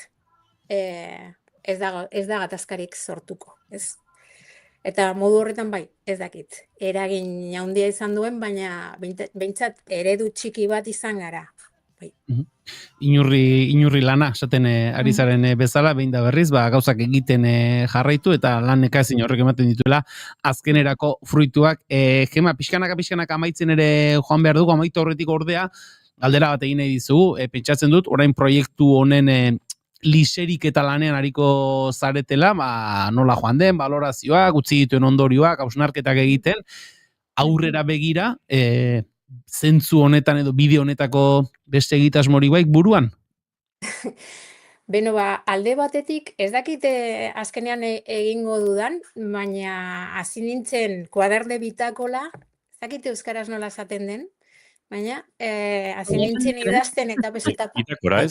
ez da gatazkarik sortuko, ez? Eta modu horretan bai, ez dakit, eragin handia izan duen, baina behintzat eredu txiki bat izan gara. Bai. Inurri lana, esaten ari zaren bezala, behin da berriz, gauzak egiten jarraitu, eta lan nekazin horrek ematen dituela, azkenerako fruituak. Gema, pixkanaka amaitzen ere joan behar dugu, amaitu horretik ordea, galdera bat egin nahi dizugu, pentsatzen dut, orain proiektu honen liserik eta lanean hariko zaretela, nola joan den, balorazioak, utzi dituen ondorioak, hausnarketak egiten, aurrera begira, zentzu honetan edo bideo honetako beste egitasmorik baik buruan? Beno, alde batetik, ez dakite azkenean egingo dudan, baina hasi nintzen kuaderne bitakola, ez dakite euskaraz nola esaten den, baina hasi nintzen idazten eta besetako. Bitakora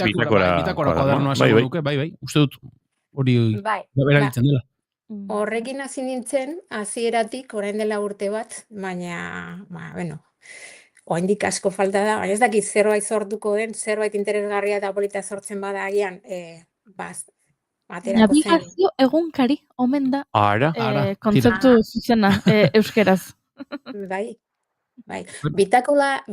kuadernoa esango duke, bai, uste dut hori erabiltzen dela. Horrekin hasi nintzen, hasieratik orain dela urte bat, baina, bueno, oraindik asko falta da, baina ez dakit zerbait sortuko den, zerbait interesgarria eta polita sortzen bada agian, aterako zen. Navigazio egunkari omen da kontzeptu zuzena euskeraz. Bai. Bitakola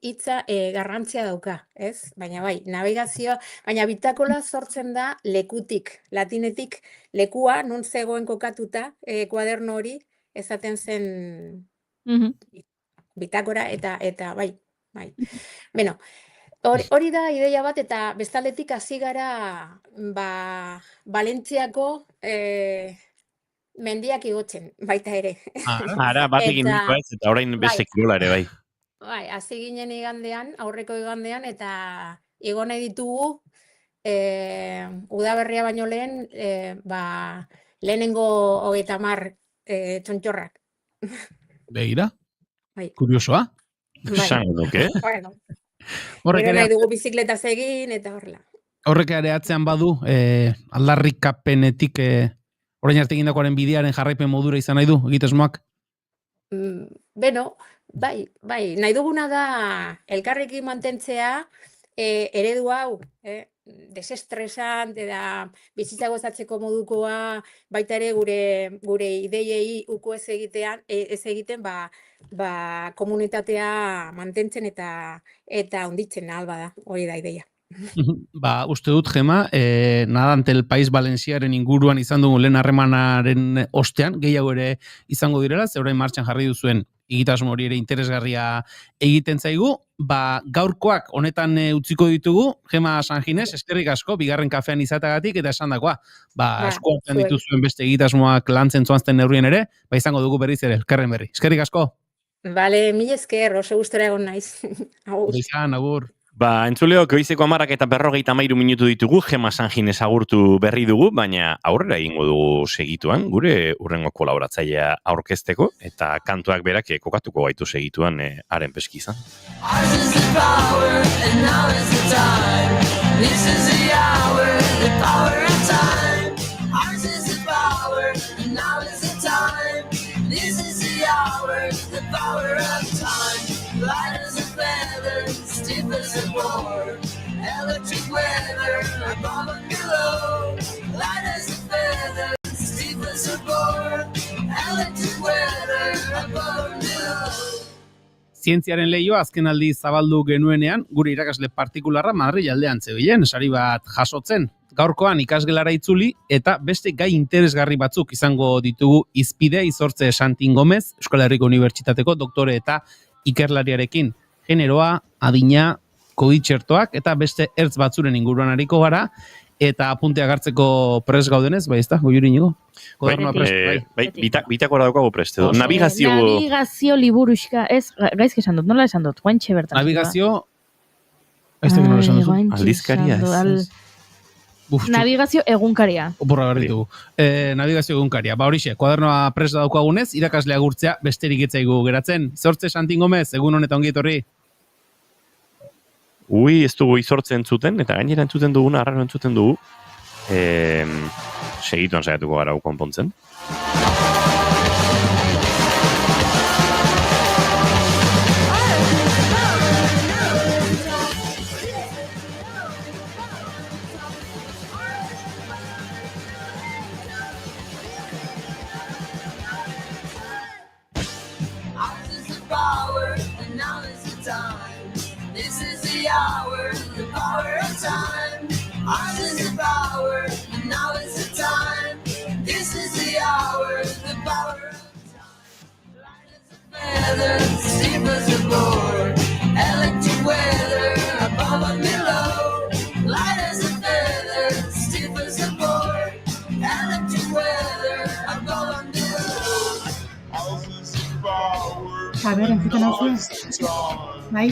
hitza garrantzia dauka, ez? Baina bai, navigazioa, baina bitakola sortzen da lekutik, latinetik lekua, non zegoen kokatuta kuaderno hori, esaten zen bitakora eta bai. Beno, hori da ideia bat eta bestaldetik hasi gara Valentziako mendiak igotzen, baita ere. Ara, bat egin niko ez, eta orain beste kirola ere, bai. Bai, hasi ginen aurreko igandean, eta igo nahi ditugu, udaberria baino lehen, lehenengo 30 txontxorrak. Begira? Kuriosoa? Zango duke? Bueno, gero nahi dugu bizikletaz egin, eta horrela. Horrek ere atzean badu, aldarrikapenetik orain arte egindakoaren bidearen jarraipen modura izan nahi du, egitasmoak? Beno, bai, nahi duguna da elkarrekin mantentzea eredu hau, desestresant, eta bizitza gozatzeko modukoa, baita ere gure ideiei uko ez egiten, komunitatea mantentzen eta onditzen alba da, hori da ideia. Uste dut, Gema, nadante el País Valenciaren inguruan izan dugu lehen harremanaren ostean, gehiago ere izango direla, ze orain martxan jarri duzuen egitasmo hori ere interesgarria egiten zaigu, gaurkoak honetan utziko ditugu, Gema Sanginés, eskerrik asko, bigarren kafean izatagatik, eta esandakoa, esku hartzen dituzuen beste egitasmoak lantzen zoazten neurrien ere, izango dugu berriz ere, elkarren berri. Eskerrik asko! Bale, mil esker, oso gustora egon naiz. Agur. Agur. Entzuleok, goizeko 10:53 minutu ditugu, Gema Sanginés agurtu berri dugu, baina aurrera egingo dugu segituan, gure urrengo kolaboratzailea aurkezteko, eta kantuak berak kokatuko gaitu segituan haren peskizan. Stiff as a board, electric weather, above and below, light as a feather, stiff as a board, electric weather, above and below. Zientziaren leioa azken aldi zabaldu genuenean, gure irakasle partikularra Madrid aldean zebilen, sari bat jasotzen. Gaurkoan ikasgelara itzuli eta beste gai interesgarri batzuk izango ditugu hizpide Izortze Santin Gomez, Euskal Herriko Unibertsitateko doktore eta ikerlariarekin. Generoa, adina, koditxertoak eta beste ertz batzuren inguruan ariko gara, eta apunteak hartzeko prest gaudenez, bai ezta, Goiuri Inigo? Kodernua prest, bai. Bitakora daukago prest edo. Navigazio liburuxka, ez, gaizki esan dut, nola esan dut, guantxe bertan. Navigazio, ez da nola esan dut. Aldizkaria, ez. Navigazio egunkaria. Oporra behar ditugu. Navigazio egunkaria. Ba horixe, kuadernoa prest daukagunez, irakaslea gurtzea besterik etzaigu geratzen. Izortze Santin Gomez, egun honetan ongi etorri. Ui, ez dugu Izortze entzuten, eta gainera entzuten duguna, arraro entzuten dugu. Segituan saiatuko gara konpontzen. Entzuten hau bai?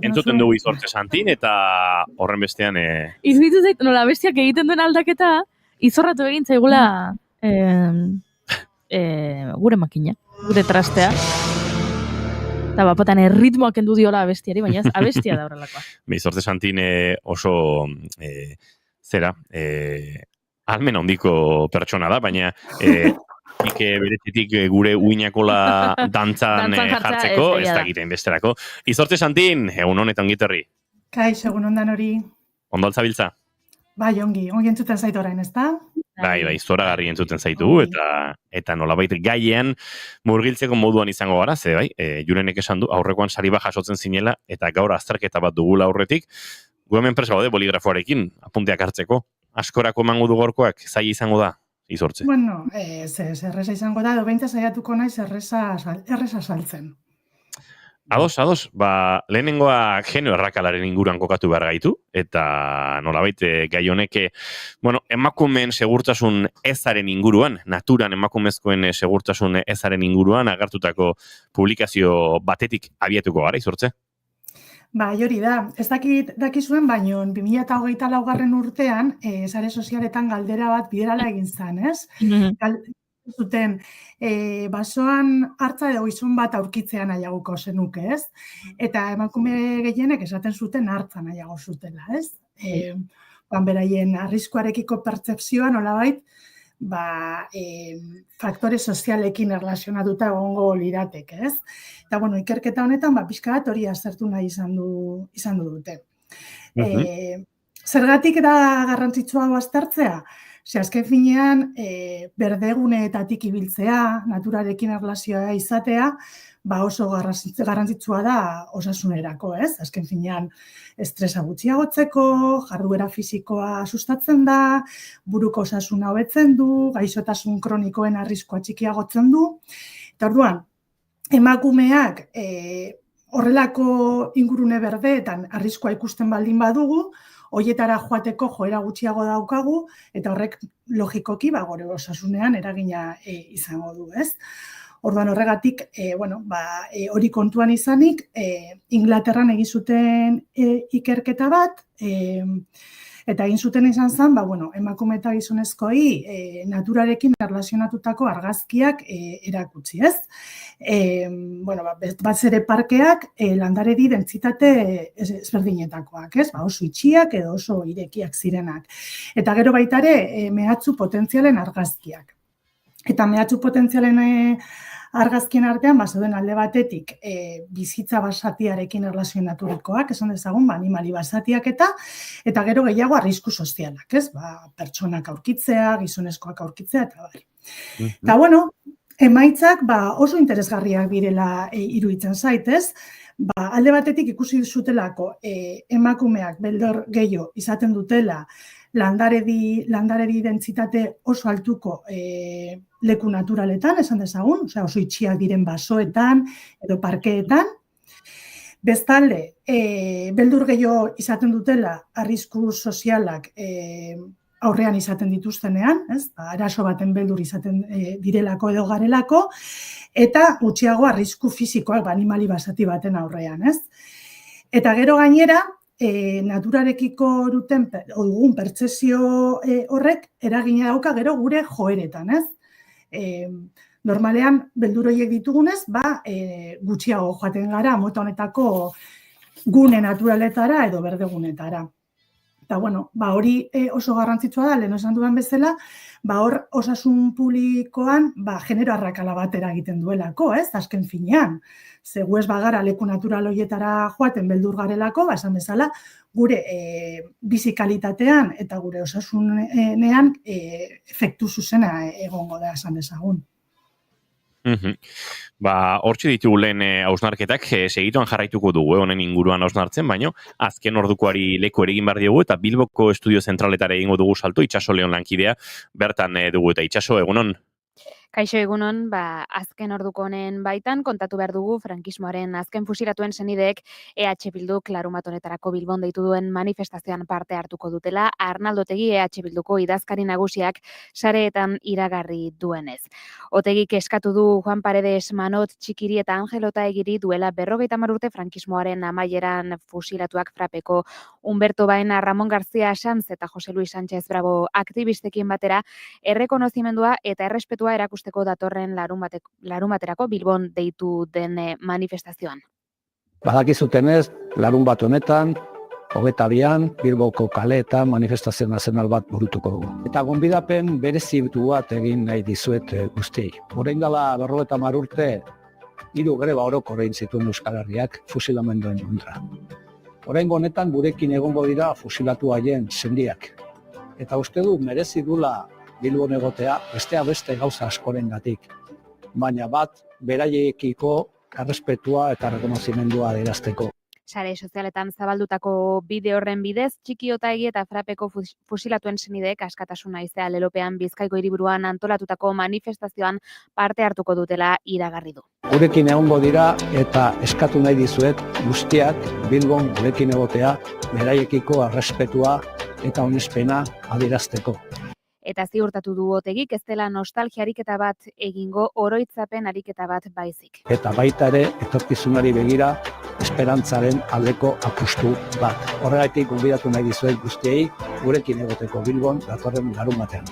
Entzuten dugu Izortze Santin, eta horren bestean... Izbitu zait, nola bestiak egiten duen aldaketa, izorratu egin zaigula gure makina, gure trastea. Eta bapotan ritmoak endu diola abestiari, baina abestia da horrelakoa. Izortze Santin oso, almen handiko pertsona da, baina... berezitik gure uinakola dantzan jartzeko, ez da egiten besterako. Izortze Santin, egun honetan gitarri. Kaix, egun ondan hori. Ondo altzabiltza? Bai, ongi entzuten zaitu orain, ez da? Bai, zoragarri entzuten zaitu, eta nolabait gaien murgiltzeko moduan izango gara, ze bai, Jurenek esan du, aurrekoan sari bat jasotzen zinela, eta gaur azterketa bat dugula aurretik, gu hemen presa gaude boligrafoarekin, apunteak hartzeko. Askorako emango du gorkoak, zai izango da? Izortze. Bueno, erresa izango da, dobeintza saiatuko naiz erresa saltzen. Ados, lehenengoa genio errakalaren inguruan kokatu behar gaitu, eta nolabait gai honek, emakumeen segurtasun ezaren inguruan, naturan emakumezkoen segurtasun ezaren inguruan, agertutako publikazio batetik abiatuko gara, Izortze? Ba, hori da, ez dakizuen, baino 2024 urtean, sare sozialetan galdera bat biderala egin zen, ez? Zuten, basoan hartza edo izun bat aurkitzea nahiaguko zenuke, ez? Eta emakume gehienek esaten zuten hartza nahiago zutela, ez? Beraien arriskuarekiko pertzepzioa nolabait, faktore sozialekin erlazionatuta egongo lirateke, ez? Eta, ikerketa honetan, pixka bat hori aztertu nahi izan du dute. Zergatik da garrantzitsua aztertzea? Azken finean, berdeguneetatik ibiltzea, naturarekin erlazioa izatea, oso garrantzitsua da osasunerako, ez? Azken finean, estresa gutxiagotzeko, jarduera fisikoa sustatzen da, buruko osasuna hobetzen du, gaixotasun kronikoen arriskua txikiagotzen du. Eta orduan, emakumeak horrelako ingurune berdeetan arriskua ikusten baldin badugu, horietara joateko joera gutxiago daukagu, eta horrek logikoki gore osasunean eragina izango du, ez? Orduan horregatik, hori kontuan izanik, Inglaterran egin zuten ikerketa bat, eta egin zuten izan zen, emakume eta gizonezkoi naturarekin erlazionatutako argazkiak erakutsi, ez? Bat zere parkeak landaredi dentsitate ezberdinetakoak, ez? Oso itxiak edo oso irekiak zirenak. Eta gero baita ere, mehatxu potentzialen argazkiak. Eta mehatxu potentzialen argazkien artean, zauden alde batetik bizitza basatiarekin erlazionaturikoak, esan dezagun, animali basatiak eta gero gehiago arrisku sozialak, ez? Pertsonak aurkitzea, gizonezkoak aurkitzea, eta bari. Eta emaitzak oso interesgarriak direla iruditzen zait, ez? Alde batetik ikusi zutelako emakumeak beldur gehiago izaten dutela landaredi dentsitate oso altuko leku naturaletan, esan dezagun, oso itxiak diren basoetan edo parkeetan. Bestalde, beldur gehiago izaten dutela arrisku sozialak aurrean izaten dituztenean, arazo baten beldur izaten direlako edo garelako, eta gutxiago arrisku fisikoak animali basati baten aurrean, ez? Eta gero gainera, naturarekiko dugun pertzepzio horrek eragina dauka gero gure joeretan, ez? Normalean, beldur horiek ditugunez, gutxiago joaten gara mota honetako gune naturaletara edo berdegunetara. Eta, hori oso garrantzitsua da, lehen esan duan bezala, hor osasun publikoan genero arrakala bat eragiten duelako, ez? Azken finean, zegu ez bagara leku natural horietara joaten beldur garelako, esan bezala, gure bizi kalitatean eta gure osasunean efektu zuzena egongo da, esan dezagun. Hortxe ditugu lehen hausnarketak, segituan jarraituko dugu, honen inguruan hausnartzen, baino azken ordukoari leku ere egin behar diogu, eta Bilboko Estudio Zentraletara egingo dugu salto, Itxaso Leon lankidea, bertan dugu, eta Itxaso, egunon? Kaixo egunon, azken orduko honen baitan kontatu behar dugu frankismoaren azken fusilatuen senideek EH Bilduk larunbat honetarako Bilbon deitu duen manifestazioan parte hartuko dutela, Arnaldo Otegi EH Bilduko idazkari nagusiak sareetan iragarri duenez. Otegik eskatu du Juan Paredes, Manot, Txikiri eta Angel Otaegiri duela 50 urte frankismoaren amaieran fusilatuak frapeko Humberto Baena, Ramon García Sanz eta Jose Luis Sánchez Bravo aktibistekin batera errekonozimendua eta errespetua erakusteko datorren larunbaterako Bilbon deitu den manifestazioan. Badakizutenez, larunbat honetan, 22an, Bilboko kaleetan manifestazio nazional bat burutuko dugu. Eta gonbidapen berezitu bat egin nahi dizuet guztiei. Orain dela 50 urte, 3 greba orokor egin zituen Euskal Herriak fusilamenduen kontra. Oraingo honetan gurekin egongo dira fusilatu haien sendiak. Eta uste du merezi dula Bilbon egotea, beste gauza askorengatik. Baina bat, beraiekiko errespetua eta rekonozimendua adierazteko. Sare sozialetan zabaldutako bideo horren bidez, Txiki Otaegi eta frapeko fusilatuen senideek askatasuna izea lelopean Bizkaiko hiriburuan antolatutako manifestazioan parte hartuko dutela iragarri du. Gurekin egongo dira eta eskatu nahi dizuet guztiak Bilbon gurekin egotea, beraiekiko errespetua eta onespena adierazteko. Eta ziurtatu du Otegik ez dela nostalgia ariketa bat egingo, oroitzapen ariketa bat baizik. Eta baita ere, etorkizunari begira, esperantzaren aldeko apustu bat. Horregatik gonbidatu nahi dizuet guztiei, gurekin egoteko Bilbon datorren larunbatean.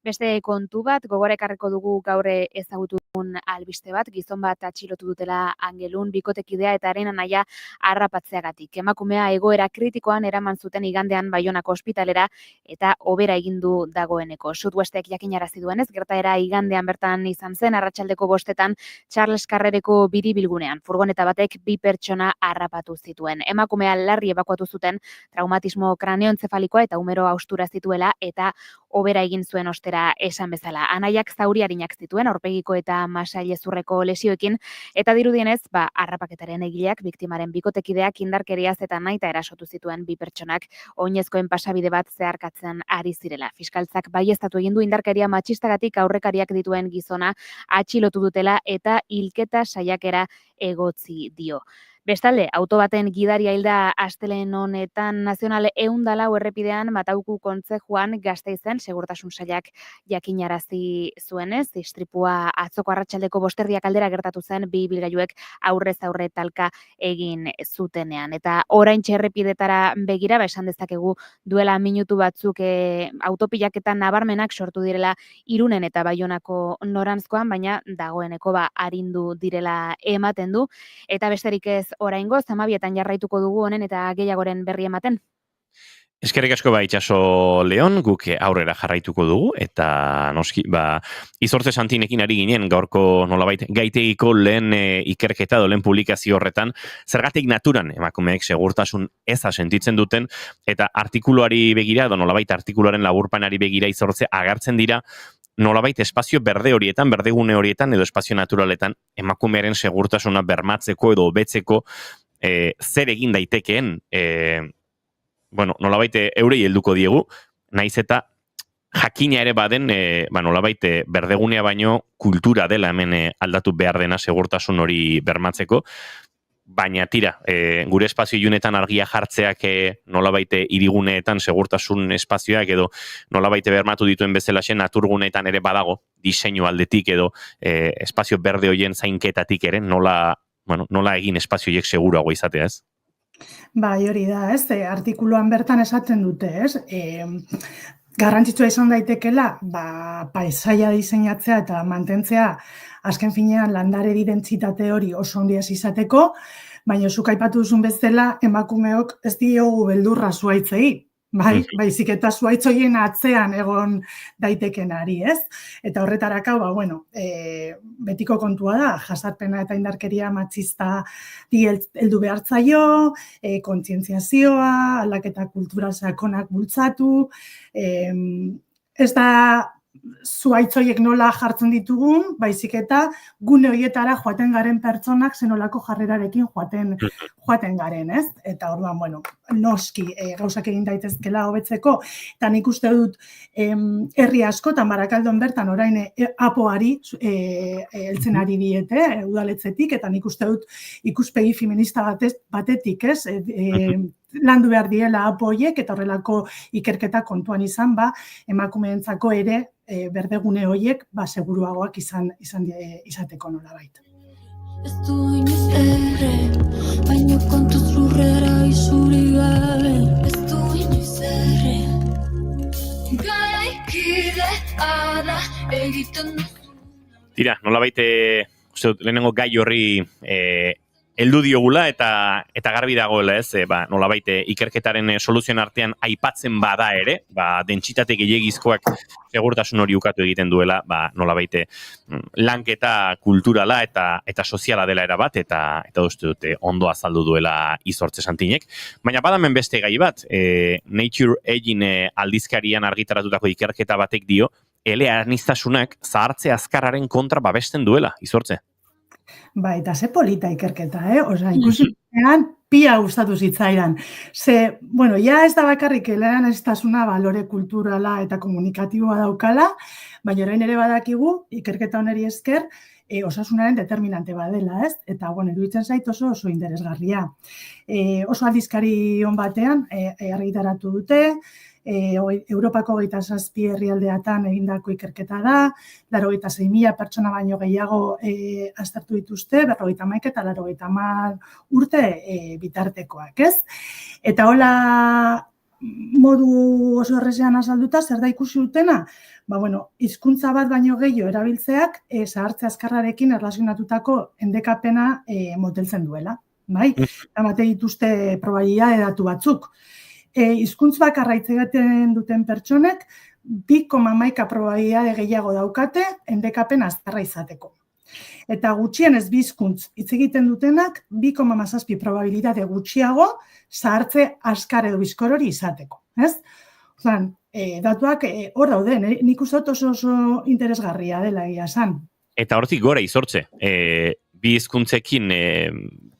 Beste kontu bat, gogorekarreko dugu gaur ezagutu dugun albiste bat, gizon bat atxilotu dutela Angelun, bikotekidea eta haren anaia harrapatzeagatik. Emakumea egoera kritikoan eraman zuten igandean Baionako ospitalera eta hobera egindu dagoeneko. Southwestek jakinarazi duenez, gertaera igandean bertan izan zen, arratsaldeko 5etan Charles Carrereko biribilgunean. Furgoneta batek 2 pertsona harrapatu zituen. Emakumea larri ebakuatu zuten, traumatismo kraneoentzefalikoa eta umero haustura zituela eta hobera egin zuen ostera esan bezala. Anaiak zauri arinak zituen, aurpegiko eta masailezurreko lesioekin, eta dirudienez, harrapaketaren egileak, biktimaren bikotekideak indarkeriaz eta nahita erasotu zituen 2 pertsonak oinezkoen pasabide bat zeharkatzen ari zirela. Fiskaltzak baieztatu egin du indarkeria matxistagatik aurrekariak dituen gizona atxilotu dutela eta hilketa saiakera egotzi dio. Bestalde, auto baten gidaria hilda astelehen honetan Nazional 104 errepidean Matauku kontzejuan Gasteizen segurtasun sailak jakinarazi zuenez, istripua atzoko arratsaldeko 5:00 aldera gertatu zen 2 ibilgailuek aurrez aurre talka egin zutenean. Eta oraintxe errepidetara begira, esan dezakegu duela minutu batzuk autopilaketan nabarmenak sortu direla Irunen eta Baionako noranzkoan, baina dagoeneko arindu direla ematen du, eta besterik ez oraingo, 12etan jarraituko dugu honen eta gehiagoren berri ematen. Eskerrik asko Itxaso Leon, guk aurrera jarraituko dugu, eta noski, Izortze Santinekin ari ginen gaurko nolabait gaitegiko lehen ikerketa edo lehen publikazio horretan, zergatik naturan emakumeek segurtasun eza sentitzen duten, eta artikuluari begira, edo nolabait artikuluaren laburpanari begira Izortze agertzen dira, nolabait espazio berde horietan, berdegune horietan edo espazio naturaletan emakumearen segurtasuna bermatzeko edo hobetzeko zer egin daitekeen, nolabait eurei helduko diegu, naiz eta jakina ere baden, nolabait berdegunea baino kultura dela hemen aldatu behar dena segurtasun hori bermatzeko, baina tira, gure espazio ilunetan argia jartzeak nolabait hiriguneetan segurtasun espazioak edo nolabait bermatu dituen bezalaxe naturguneetan ere badago, diseinu aldetik edo espazio berde hoien zainketatik ere, nola egin espazioiek seguruago izatea, ez? Bai, hori da, ez? Artikuluan bertan esaten dute, ez? Garrantzitsua izan daitekela, paisaia diseinatzea eta mantentzea azken finean landare dentsitate hori oso handia izateko, baina zuk aipatu duzun bezala emakumeok ez diogu beldurra zuhaitzei, baizik eta zuhaitz horien atzean egon daitekenari, ez? Eta horretarako, betiko kontua da, jazarpena eta indarkeria matxista heldu behartzaio, kontzientziazioa, aldaketa kultura sakonak bultzatu, ez da zuhaitz horiek nola jartzen ditugun, baizik eta gune horietara joaten garen pertsonak zenolako jarrerarekin joaten garen, ez? Eta orduan, noski gauzak egin daitezkela hobetzeko, eta nik uste dut herri askotan Barakaldon bertan orain apoari heltzen ari diete, udaletzetik, eta nik uste dut ikuspegi feminista batetik, ez? Landu behar diela apoiek eta horrelako ikerketa kontuan izan, emakumeentzako ere berdegune horiek seguruagoak izateko nolabait. Ez du inoiz erre, baino kontuz lurrera izuri gabe. Ez du inoiz erre, garaikide ada egiten duzu. Tira, nolabait, lehenengo gai horri heldu diogula eta garbi dagoela, ez? Nolabait ikerketaren soluzioen artean aipatzen bada ere, dentsitate gehiegizkoak segurtasun hori ukatu egiten duela, nolabait lanketa kulturala eta soziala dela erabat, eta uste dute ondo azaldu duela Izortze Santinek. Baina badamen beste gai bat, Nature Aging aldizkarian argitaratutako ikerketa batek dio, eleaniztasunak zahartze azkarraren kontra babesten duela, Izortze. Eta ze polita ikerketa, ikusipean pia gustatu zitzaidan. Ez da bakarrik eleaniztasuna balore kulturala eta komunikatiboa daukala, baina orain ere badakigu ikerketa honeri esker osasunaren determinante badela, ez? Eta, iruditzen zait oso interesgarria. Oso aldizkari on batean argitaratu dute, Europako 27 herrialdeatan egindako ikerketa da, 86.000 pertsona baino gehiago aztertu dituzte, 51 eta 80 urte bitartekoak, ez? Eta hola modu oso errezean azalduta, zer da ikusi dutena? Hizkuntza bat baino gehiago erabiltzeak zahartze azkarrarekin erlazionatutako endekapena moteltzen duela. Amate dituzte probabilitate datu batzuk. Hizkuntz bakarra hitz egiten duten pertsonek 2,11 probabilitate gehiago daukate endekapen azkarra izateko. Eta gutxienez bi hizkuntz hitz egiten dutenak 2,17 probabilitate gutxiago zahartze azkar edo bizkor hori izateko, ez? Datuak hor daude, nik uste dut oso interesgarria dela egia esan. Eta hortik gora Izortze, bi hizkuntzekin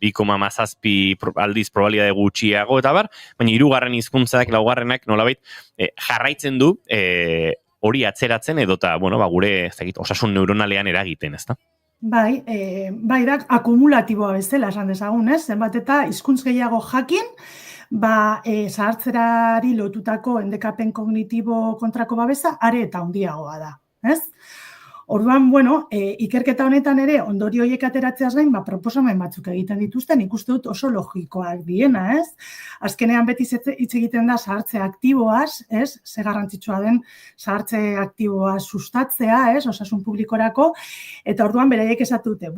2,17 aldiz probabilitate gutxiago eta baina hirugarren hizkuntzak, laugarrenak nolabait jarraitzen du hori atzeratzen edota, gure osasun neuronalean eragiten, ezta? Bai, da akumulatiboa bezala esan dezagun, ez? Zenbat eta hizkuntz gehiago jakin, zahartzerari lotutako endekapen kognitibo kontrako babesa are eta handiagoa da, ez? Orduan, ikerketa honetan ere ondorio horiek ateratzeaz gain, proposamen batzuk egiten dituzten, ikuste dut oso logikoak diena, ez? Azkenean beti hitz egiten da zahartze aktiboaz, ez? Ze garrantzitsua den zahartze aktiboa sustatzea, ez? Osasun publikorako, eta orduan beraiek esatu dute,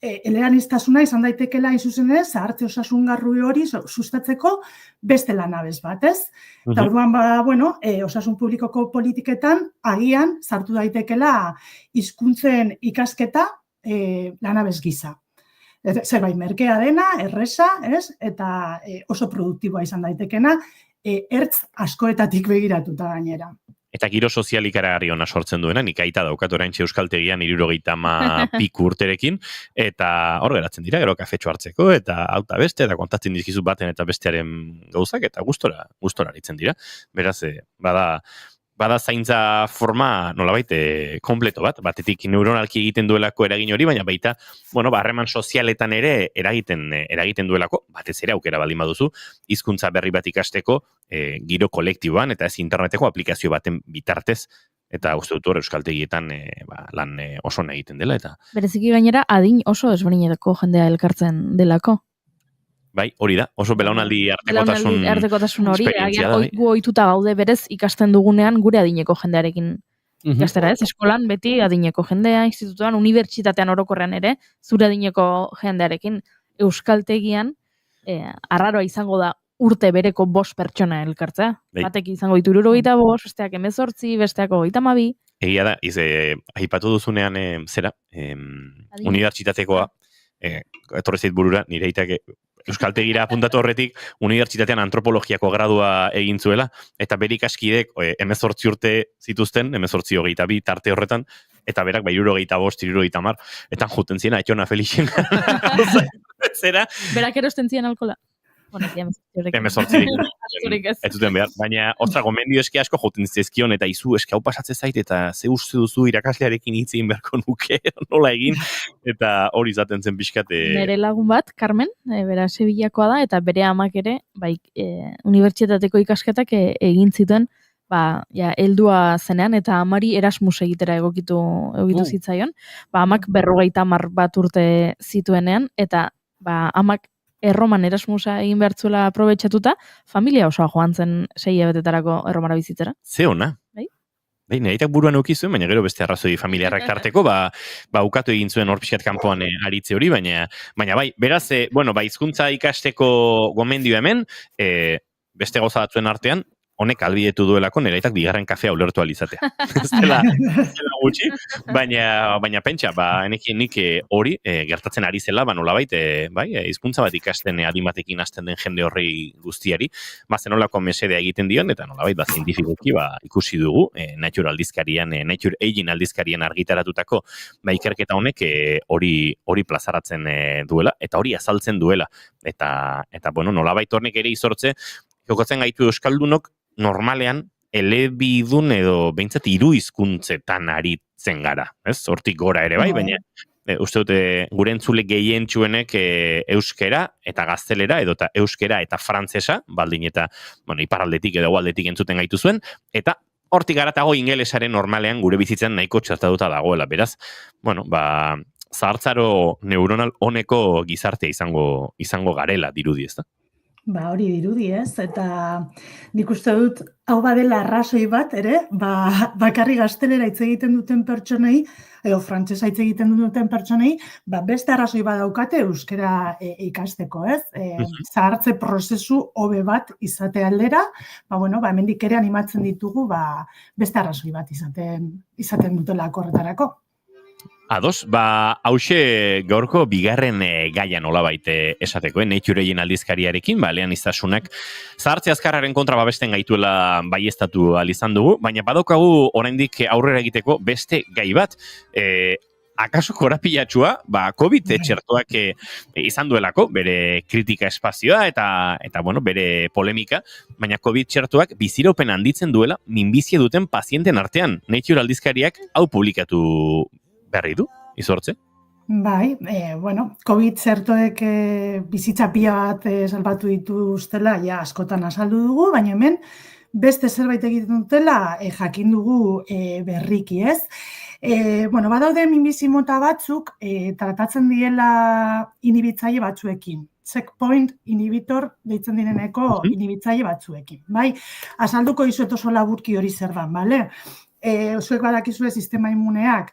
eleaniztasuna izan daitekela izuzenez, zahartze osasungarri hori sustatzeko beste lanabez bat, ez? Eta orduan, osasun publikoko politiketan agian sartu daitekela hizkuntzen ikasketa lanabez gisa. Zerbait merkea dena, erresa, ez? Eta oso produktiboa izan daitekena, ertz askoetatik begiratuta gainera. eta giro sozial ikaragarri ona sortzen duena, nik aita daukat oraintxe euskaltegian 70 piku urterekin, eta hor geratzen dira, gero kafetxo hartzeko, eta auta beste, eta kontatzen dizkizu baten eta bestearen gauzak, eta gustora aritzen dira. Beraz, bada zaintza forma nolabait kompleto bat, batetik neuronalki egiten duelako eragin hori, baina baita, harreman sozialetan ere eragiten duelako, batez ere aukera baldin baduzu, hizkuntza berri bat ikasteko giro kolektiboan eta ez interneteko aplikazio baten bitartez, eta uste dut hor euskaltegietan lan oso egiten dela. Eta Bereziki gainera adin oso desberdinetako jendea elkartzen delako. bai, hori da, oso belaunaldi artekotasun hori, esperientzia da. gu ohituta gaude berez ikasten dugunean gure adineko jendearekin ikastera, ez? Eskolan beti adineko jendea, institutuan, unibertsitatean orokorrean ere, zure adineko jendearekin euskaltegian, arraroa izango da urte bereko 5 pertsona elkartzea. Batek izango ditu 75, besteak 18, besteak 32. Egia da, aipatu duzunean unibertsitatekoa, etorri zait burura, nire aitak euskaltegira apuntatu horretik, unibertsitatean antropologiako gradua egin zuela, eta bere ikaskidek 18 urte zituzten, 18-22 tarte horretan, eta berak 75, 70, eta juten ziena, etxona Felixen. Zera? Berak erosten zian alkola. Hemezortzirik. Ez zuten behar. Baina, ostra, gomendio eski asko joten zizkion, eta izu eski hau pasatze zait, eta ze uste duzu irakaslearekin hitzein beharko nuke, nola egin, eta hori izaten zen pixkat. Nere lagun bat, Carmen, bera Sevillakoa da, eta bere amak ere, unibertsitateko ikasketak egin zituen, heldua zenean, eta amari Erasmus egitera egokitu zitzaion, amak 50 bat urte zituenean, eta amak Erroman Erasmusa egin behartzuela aprobetxatuta, familia osoa joan zen 6 hilabetetarako Erromara bizitzera. Ze ona. Bai, nireitak buruan eukizuen, baina gero beste arrazoi familiarrak tarteko, ukatu egin zuen hor pixkat kanpoan aritze hori, baina bai, beraz, hizkuntza ikasteko gomendio hemen, beste gauza batzuen artean, honek albidetu duelako nireitak bigarren kafea ulertu alizatea. Ez dela gutxi, baina pentsa, nik hori gertatzen ari zela, nolabait, hizkuntza bat ikasten adimatekin hasten den jende horrei guztiari, zenolako mesedea egiten dion, eta nolabait, zientifikoki ikusi dugu, Nature Aging aldizkarien argitaratutako ikerketa honek hori plazaratzen duela, eta hori azaltzen duela. Eta nolabait hornek ere izortze, jokatzen gaitu euskaldunok, normalean, elebidun edo behintzat 3 hizkuntzetan aritzen gara, ez? Hortik gora ere bai, baina uste dute gure entzule gehientsuenek euskera eta gaztelera, edota euskera eta frantzesa, baldin eta iparraldetik edo hegoaldetik entzuten gaitu zuen, eta hortik garatago ingelesaren normalean gure bizitzan nahiko txertatuta dagoela, beraz, zahartzaro neuronal honeko gizartea izango garela dirudi, ez da? Hori dirudi, ez? Eta nik uste dut, hau badela arrazoi bat, ere, bakarri gaztelera hitz egiten duten pertsonei, edo frantsesa hitz egiten duten pertsonei, beste arrazoi bat daukate euskera ikasteko, ez? Zahartze prozesu hobe bat izate aldera, hemendik ere animatzen ditugu, beste arrazoi bat izaten dutela horretarako. Ados, hause gaurko bigarren gaia nolabait esateko, Nature Aging aldizkariarekin, eleaniztasunak zahartze azkarraren kontra babesten gaituela baieztatu izan dugu, baina badaukagu oraindik aurrera egiteko beste gai bat, akaso korapilatxua, COVID txertoak izan duelako, bere kritika espazioa eta bere polemika, baina COVID txertoak biziraupen handitzen duela minbizia duten pazienten artean. Nature aldizkariak hau publikatu berri du, izortze? Bai, COVID txertoek bizitza pila bat salbatu dituztela, askotan azaldu dugu, baina hemen beste zerbait egiten dutela jakin dugu berriki, ez? Badaude minbizi mota batzuk tratatzen diela inhibitzaile batzuekin. Checkpoint inhibitor deitzen direneko inhibitzaile batzuekin. Bai, azalduko dizuet oso laburki hori zer da, bale? Zuek badakizue sistema immuneak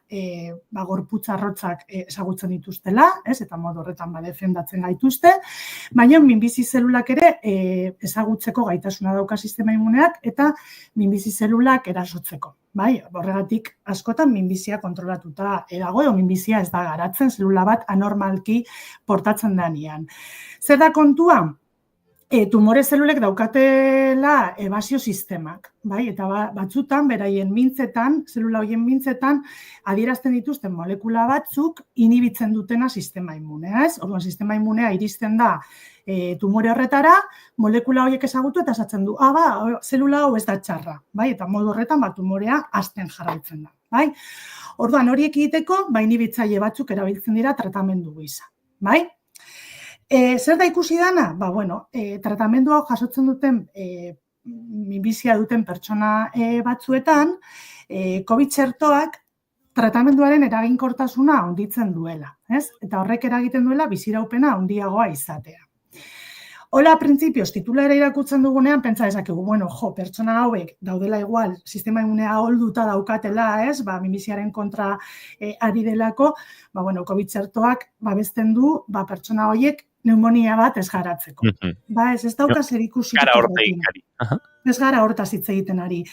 gorputz arrotzak ezagutzen dituztela, eta modu horretan defendatzen gaituzte, baina minbizi zelulak ere ezagutzeko gaitasuna dauka sistema immuneak eta minbizi zelulak erasotzeko. Horregatik askotan minbizia kontrolatuta dago, edo minbizia ez da garatzen zelula bat anormalki portatzen denean. Zer da kontua? tumore zelulek daukatela ebasio sistemak, bai? Eta batzutan, beraien mintzetan, zelula horien mintzetan, adierazten dituzten molekula batzuk inhibitzen dutena sistema immunea, ez? Orduan, sistema immunea iristen da tumore horretara, molekula horiek ezagutu eta esatzen du, zelula hau ez da txarra, bai? Eta modu horretan, tumorea hasten jarraitzen da, bai? Orduan, horiek egiteko, inhibitzaile batzuk erabiltzen dira tratamendu gisa, bai? Zer da ikusi dana? Tratamendu hau jasotzen duten, minbizia duten pertsona batzuetan, COVID txertoak tratamenduaren eraginkortasuna handitzen duela, ez? Eta horrek eragiten duela biziraupena handiagoa izatea. Hola, printzipioz, titulara irakurtzen dugunean, pentsa dezakegu, pertsona hauek daudela igual, sistema immunea holduta daukatela, ez? Minbiziaren kontra ari delako, COVID txertoak babesten du, pertsona horiek pneumonia bat ez garatzeko. Ez dauka zer ikusi. Ez gara hortaz hitz egiten ari.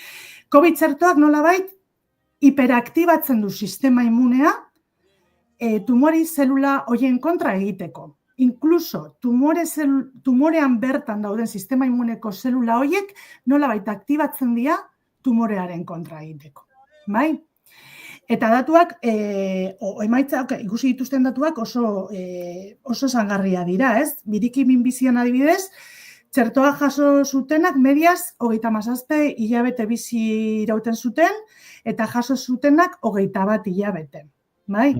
COVID txertoak nolabait hiperaktibatzen du sistema immunea tumori zelula horien kontra egiteko. Inkluso tumorean bertan dauden sistema immuneko zelula horiek nolabait aktibatzen dira tumorearen kontra egiteko. Bai? Eta datuak, emaitzak, ikusi dituzten datuak oso zangarria dira, ez? Biriki minbizian adibidez, txertoa jaso zutenak mediaz 37 hilabete bizi irauten zuten, eta jaso zutenak 21 hilabete. Bai?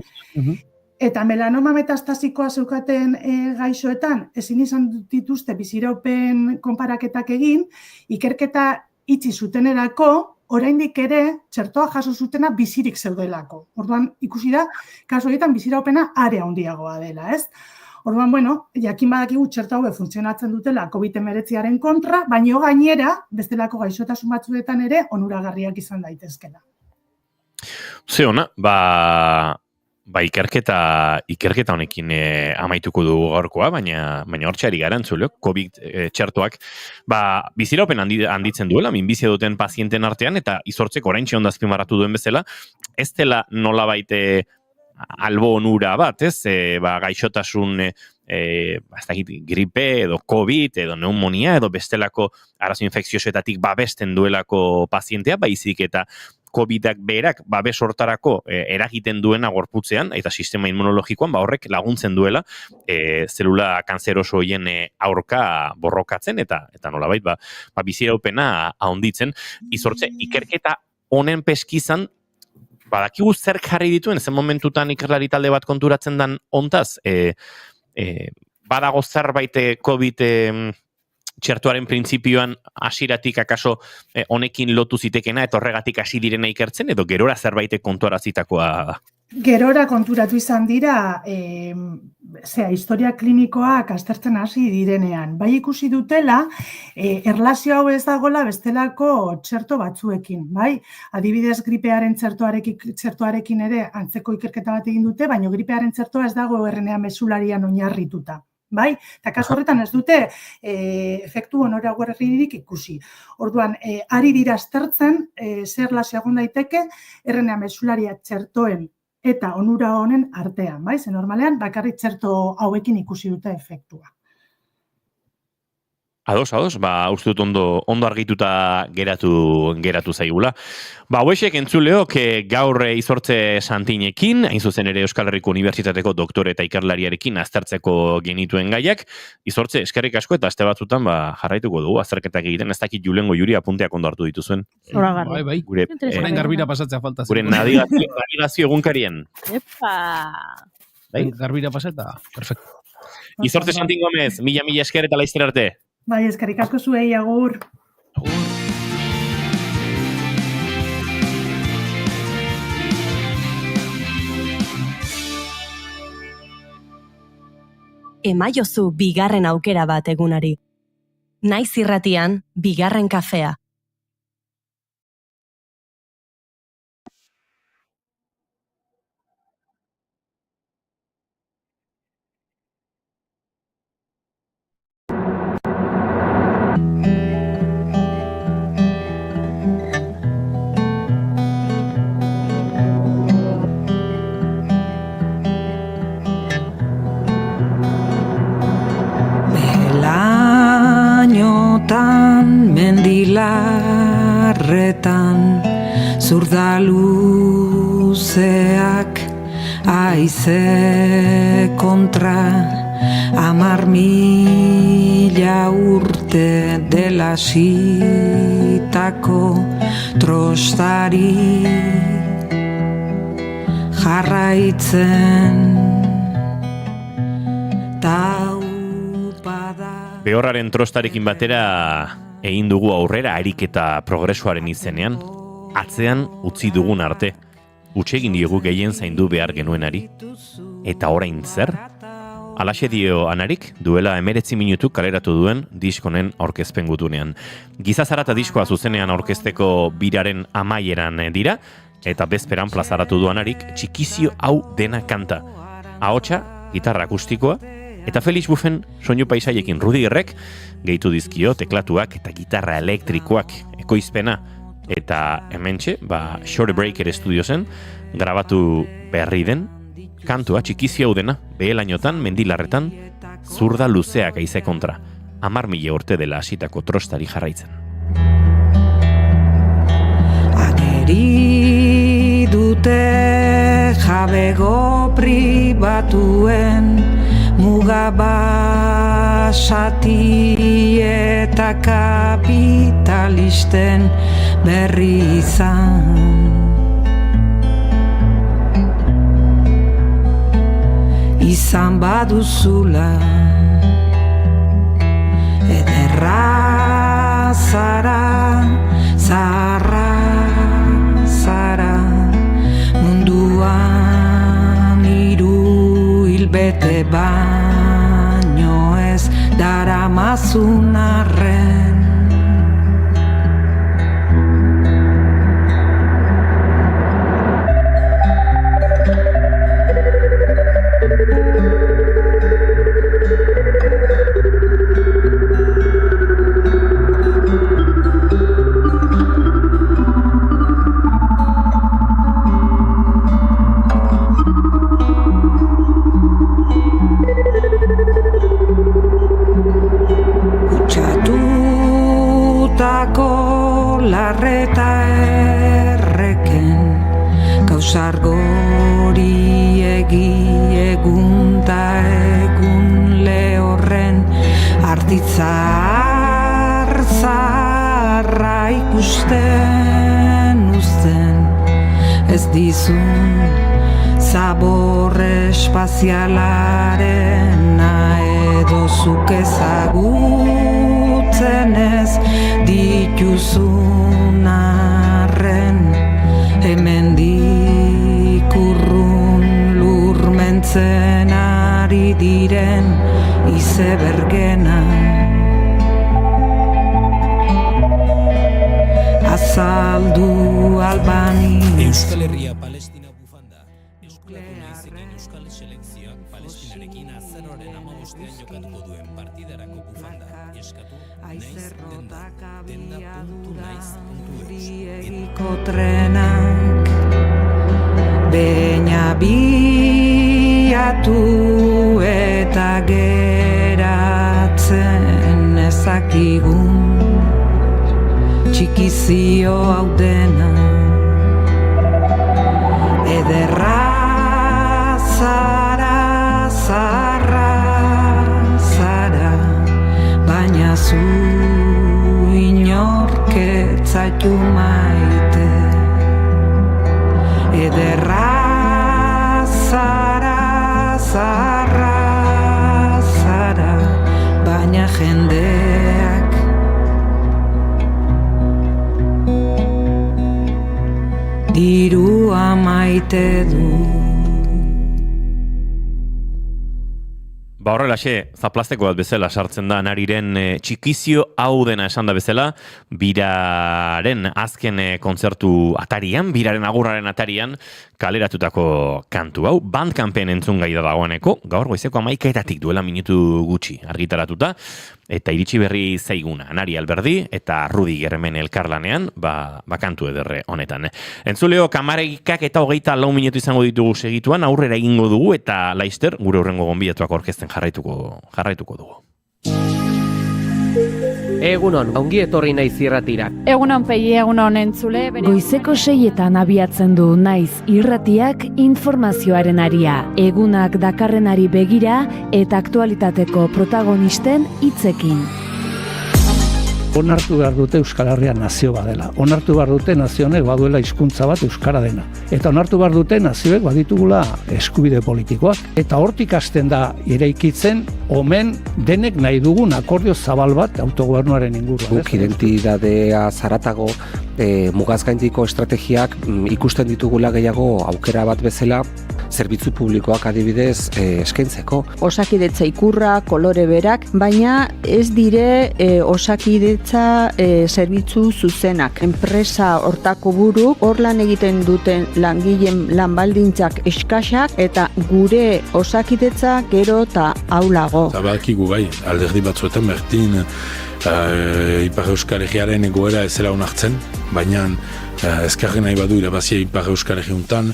Eta melanoma metastasikoa zeukaten gaixoetan, ezin izan dituzte biziraupen konparaketak egin, ikerketa itxi zutenerako, oraindik ere txertoa jaso zutena bizirik zeudelako. Orduan, ikusi da, kasu horietan biziraupena are handiagoa dela, ez? Orduan, jakin badakigu txerto hauek funtzionatzen dutela COVID-19aren kontra, baino gainera, bestelako gaixotasun batzuetan ere, onuragarriak izan daitezkela. Ze ona, ikerketa honekin amaituko dugu gaurkoa, baina hortxeari garantzuleok, COVID txertoak, biziraupen handitzen duela, minbizia duten pazienten artean, eta izortzeko oraintxe ondo azpimarratu duen bezala, ez dela nolabait albo onura bat, ez? Gaixotasun, gripe, edo COVID, edo pneumonia, edo bestelako arazo infekziosoetatik babesten duelako pazientea, baizik eta COVID-ak berak babes hortarako eragiten duena gorputzean, eta sistema immunologikoan horrek laguntzen duela zelula kanzeroso horien aurka borrokatzen, eta nolabait biziraupena handitzen. Izortze, ikerketa honen peskizan, badakigu zer jarri dituen, zen momentutan ikerlari talde bat konturatzen dan ontaz, badago zerbait COVID txertuaren printzipioan hasiratik akaso honekin lotu zitekena eta horregatik hasi direna ikertzen, edo gerora zerbait kontuarazitakoa da? Gerora konturatu izan dira, historia klinikoak aztertzen hasi direnean. Bai ikusi dutela, erlazio hau ez dagoela bestelako txerto batzuekin, bai? Adibidez, gripearen txertoarekin ere antzeko ikerketa bat egin dute, baina gripearen txertoa ez dago RNA mesularian oinarrituta. Bai, eta kasu horretan ez dute efektu onuragarririk ikusi. Orduan, ari dira aztertzen zer erlazio egon daiteke RNA mesularia txertoen eta onura honen artean, bai? Ze normalean bakarrik txerto hauekin ikusi dute efektua. Ados, uste dut ondo argituta geratu zaigula. Hauexek entzuleok gaur Izortze Santinekin, hain zuzen ere Euskal Herriko Unibertsitateko doktore eta ikerlariarekin aztertzeko genituen gaiak. Izortze, eskerrik asko eta aste batzutan jarraituko dugu azterketak egiten, ez dakit Julengo Juri apunteak ondo hartu dituzuen. Zoragarri. Bai. Orain garbira pasatzea falta. Gure navigazio egunkarien. Epa! Garbira pasata, perfecto. Izortze Santin Gomez, mila esker eta laizter arte. Bai, eskerrik asko zuei, agur. Emaiozu bigarren aukera bat egunari. Naiz irratian, bigarren kafea. zurda luzeak aize kontra 10.000 urte dela sitako trostari jarraitzen taupada. Behorraren trostarekin batera egin dugu aurrera ariketa progresoaren izenean, atzean utzi dugun arte, utsegin diogu gehien zaindu behar genuenari. Eta orain zer? Alaxe dio Anarik, duela 19 minutu kaleratu duen diskonen aurkezpen gutunean. Gizazarata diskoa zuzenean aurkezteko biraren amaieran dira, eta bezperan plazaratu du Anarik txikizio hau dena kanta. Ahotsa, gitarra akustikoa, eta Felix Buffen soinu paisaiekin Rudigerrek gehitu dizkio teklatuak eta gitarra elektrikoak ekoizpena. Eta hementxe, Short Breaker Studiosen grabatu berri den kantua txikizio hau dena, behelainotan, mendilarretan, zurda luzeak aize kontra, 10.000 urte dela hasitako trostari jarraitzen. Ageri dute jabego pribatuen mugabasati eta kapitalisten berri izan. Izan baduzula ederra zara, zaharra zara, munduan 3 hilbete baino ez daramazun arren. Larreta erreken gauzargori egun ta egun lehorren artitzar zarra ikusten uzten ez dizun zabor espazialarena edo zuk ezagutzen ez dituzun arren hemendik urrun lurmentzen ari diren izebergena azaldu albani Euskal Herria Palestina bufanda Euskal Selekzioak Palestinarekin azaroaren 15ean jokatuko duen partidarako bufanda eskatu Egiko trenak beina biatu eta geratzen ezakigun txikizio hau dena ederra zara, zaharra zara, baina zu inorketzaitu maite ederra zara, zaharra zara, baina jendeak dirua maite du. Horrelaxe, zaplasteko bat bezala sartzen da Anariren txikizio hau dena esan da bezala, biraren azken kontzertu atarian, biraren agurraren atarian, kaleratutako kantu hau, Bandcampen entzun gai da dagoeneko, gaur goizeko 11:00 duela minutu gutxi argitaratuta, eta iritsi berri zaiguna, Anari Alberdi eta Rudiger hemen elkarlanean, kantu ederre honetan. Entzuleo, kamaregikak eta 24 minutu izango ditugu segituan, aurrera egingo dugu, eta laister, gure hurrengo gonbidatuak orkesten jarraituko dugu. Egunon, ongi etorri naiz irratirak. Egunon pegi, egunon entzule. Goizeko 6etan abiatzen du Naiz irratiak informazioaren aria. Egunak dakarrenari begira eta aktualitateko protagonisten hitzekin. Onartu behar dute Euskal Herria nazio badela. Onartu behar dute nazio honek baduela hizkuntza bat euskara dena. Eta onartu behar dute nazioek baditugula eskubide politikoak. Eta hortik hasten da eraikitzen omen denek nahi dugun akordio zabal bat autogobernuaren inguruan. Guk identitatea zaratago mugaz gaindiko estrategiak ikusten ditugula gehiago aukera bat bezala zerbitzu publikoak adibidez eskaintzeko. Osakidetza ikurra, kolore berak, baina ez dire osakidetza zerbitzu zuzenak. Enpresa hortako buru, hor lan egiten duten langileen lanbaldintzak eskasak eta gure osakidetza gero eta aulago. Zabalkigu bai, alderdi batzuetan berdin Ipar Euskal Herriaren egoera ez zela onartzen, baina ezkerren nahi badu irabazia Ipar Euskal Herriuntan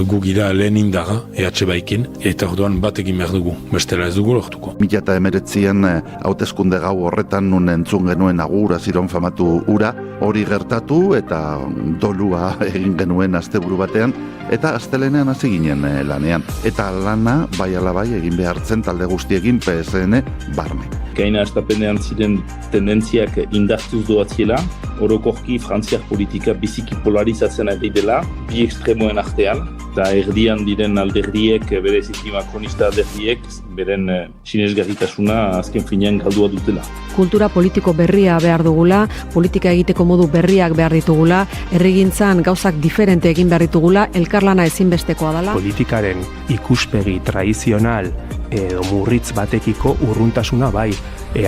gu gira lehen indaga EH Baikin, eta orduan bat egin behar dugu, bestela ez dugu lortuko. 2019an hauteskunde gau horretan nun entzun genuen agur aziron famatu ura, hori gertatu eta dolua egin genuen asteburu batean, eta astelenean hasi ginen lanean. Eta lana bai ala bai egin behartzen talde guztiekin PSN barne. Gaina estapenean ziren tendentziak indartuz doatziela, orokorki frantziar politika biziki polarizatzen ari dela, bi ekstremoen artean, eta erdian diren alderdiek, bereziki makronista alderdiek, beren sinesgarritasuna azken finean galdua dutela. Kultura politiko berria behar dugula, politika egiteko modu berriak behar ditugula, herrigintzan gauzak diferente egin behar ditugula, elkarlana ezinbestekoa dela. Politikaren ikuspegi tradizional edo murritz batekiko urruntasuna bai,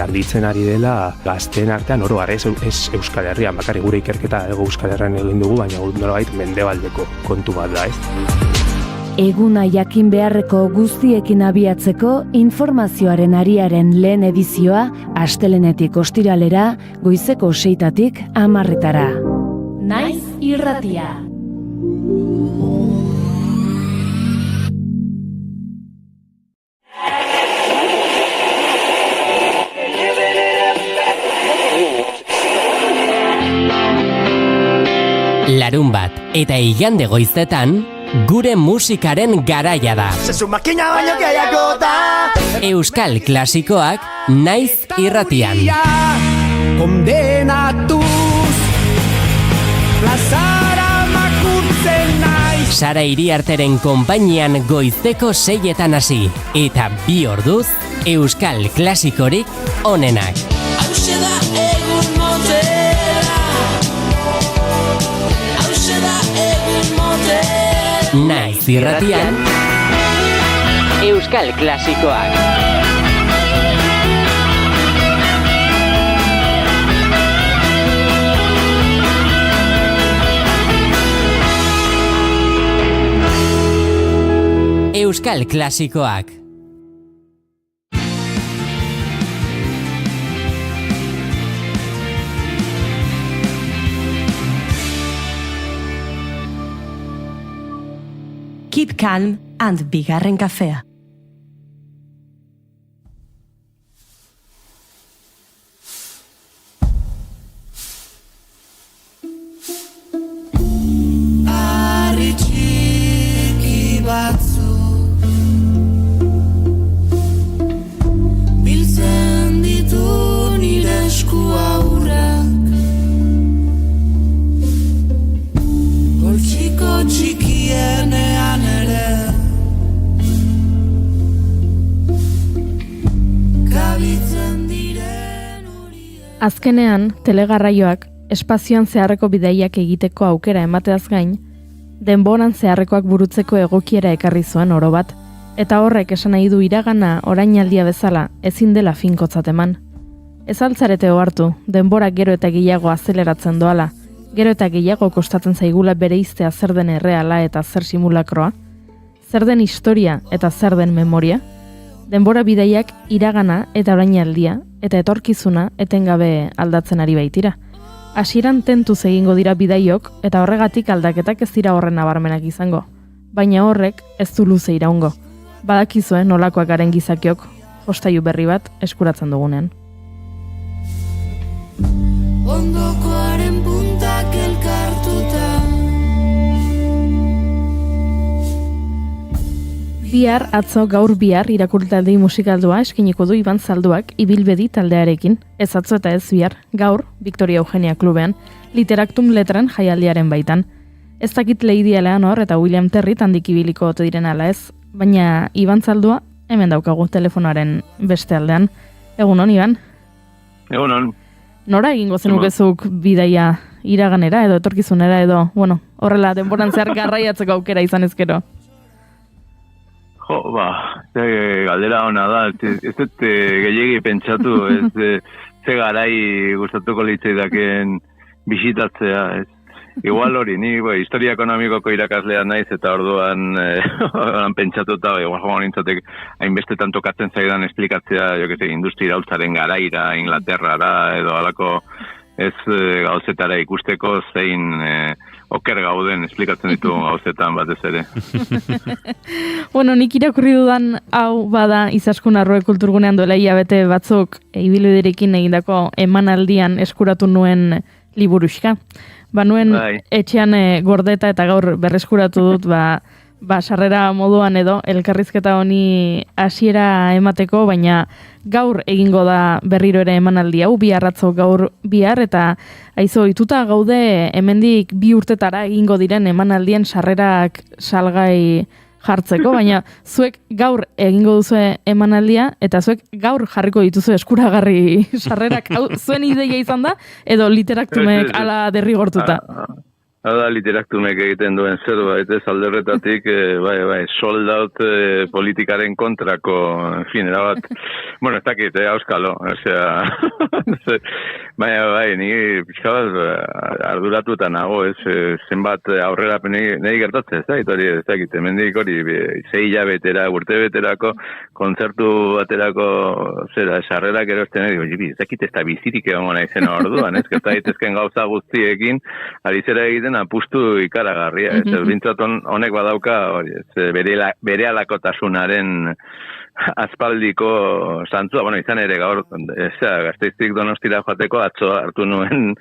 arditzen ari dela gazteen artean oro ez Euskal Herrian, bakarrik gure ikerketa Euskal Herrian egin dugu, baina nolabait mendebaldeko kontu bat da, ez? Eguna jakin beharreko guztiekin abiatzeko informazioaren ariaren lehen edizioa astelenetik ostiralera, goizeko 6tatik 10:00. Naiz irratia. Larunbat eta igande goizetan gure musikaren garaia da. Euskal klasikoak Naiz irratian. Kondenatuz plazara makurtzen naiz. Sara Iriarteren konpainian goizeko 6etan hasi eta 2 orduz Euskal klasikorik onenak. Hauxe da egun motela. Naiz irratian Euskal klasikoak. Euskal klasikoak. Keep calm and bigarren kafea. Harri txiki batzuk biltzen ditu nire esku aurrak, poltsiko txikienean ere kabitzen diren horiek. Azkenean, telegarraioak espazioan zeharreko bidaiak egiteko aukera emateaz gain, denboran zeharrekoak burutzeko egokiera ekarri zuen oro bat, eta horrek esan nahi du iragana orainaldia bezala ezin dela finkotzat eman. Ez altzarete ohartu, denbora gero eta gehiago azeleratzen doala, gero eta gehiago kostatzen zaigula bereiztea zer den erreala eta zer simulakroa, zer den historia eta zer den memoria, denbora bidaiak iragana eta orainaldia eta etorkizuna etengabe aldatzen ari baitira. Hasieran tentuz egingo dira bidaiok eta horregatik aldaketak ez dira horren nabarmenak izango, baina horrek ez du luze iraungo. Badakizue nolakoak garen gizakiok, jostailu berri bat eskuratzen dugunean. Ondokoaren puntak elkartuta. Bihar, atzo, gaur bihar irakurtaldi musikaldua eskiniko du Iban Zalduak Ibilbedi taldearekin. Ez atzo eta ez bihar, gaur, Victoria Eugenia Klubean, Literaktum letran jaialdiaren baitan. Ez dakit Lady Eleanor eta William Terry handik ibiliko ote diren ala ez, baina Iban Zaldua hemen daukagu telefonoaren beste aldean. Egunon, Iban? Egunon. Nora egingo zenukezuk bidaia iraganera edo etorkizunera edo, bueno, horrela denboran zehar garraiatzeko aukera izan ezkero? Galdera ona da, ez dut gehiegi pentsatu, ze garai gustatuko litzaidaken bisitatzea, ez. Igual hori, ni historia ekonomikoko irakaslea naiz eta orduan pentsatuta, igual joan nintzatek hainbestetan tokatzen zaidan esplikatzea, industria iraultzaren garaira, Inglaterrara, edo alako ez gauzetara ikusteko zein oker gauden esplikatzen ditugun gauzetan batez ere. Bueno, nik irakurri dudan hau bada Izaskun Arroe kulturgunean duela hilabete batzuk ibilbiderekin egindako emanaldian eskuratu nuen liburuxka. Nuen etxean gordeta eta gaur berreskuratu dut, sarrera moduan edo elkarrizketa honi hasiera emateko, baina gaur egingo da berriro ere emanaldi hau, bihar atzo gaur bihar, eta aizu ohituta gaude hemendik 2 urtetara egingo diren emanaldien sarrerak salgai jartzeko, baina zuek gaur egingo duzu emanaldia, eta zuek gaur jarriko dituzu eskuragarri sarrerak. Hau, zuen ideia izan da, edo Literaktumek ala derrigortuta? Hada Literaktumek egiten duen zerbait, ez alderretatik, sold out politikaren kontrako, en fin, erabat, bueno, ez dakit, auskalo, osea, ni pixkabat arduratuta nago, zenbat aurrera nahi gertatzen, ez dakit, hemendik hori 6 hilabetera, urtebeterako, kontzertu baterako, sarrerak erosten, ez dakit ez da bizirik egon naizen orduan, ez gerta daitezken gauza guztiekin, ari zera egiten apustu ikaragarria, bintzat honek badauka bere alakotasunaren aspaldiko zantzua, izan ere gaur, Gasteiztik Donostira joateko atzo hartu nuen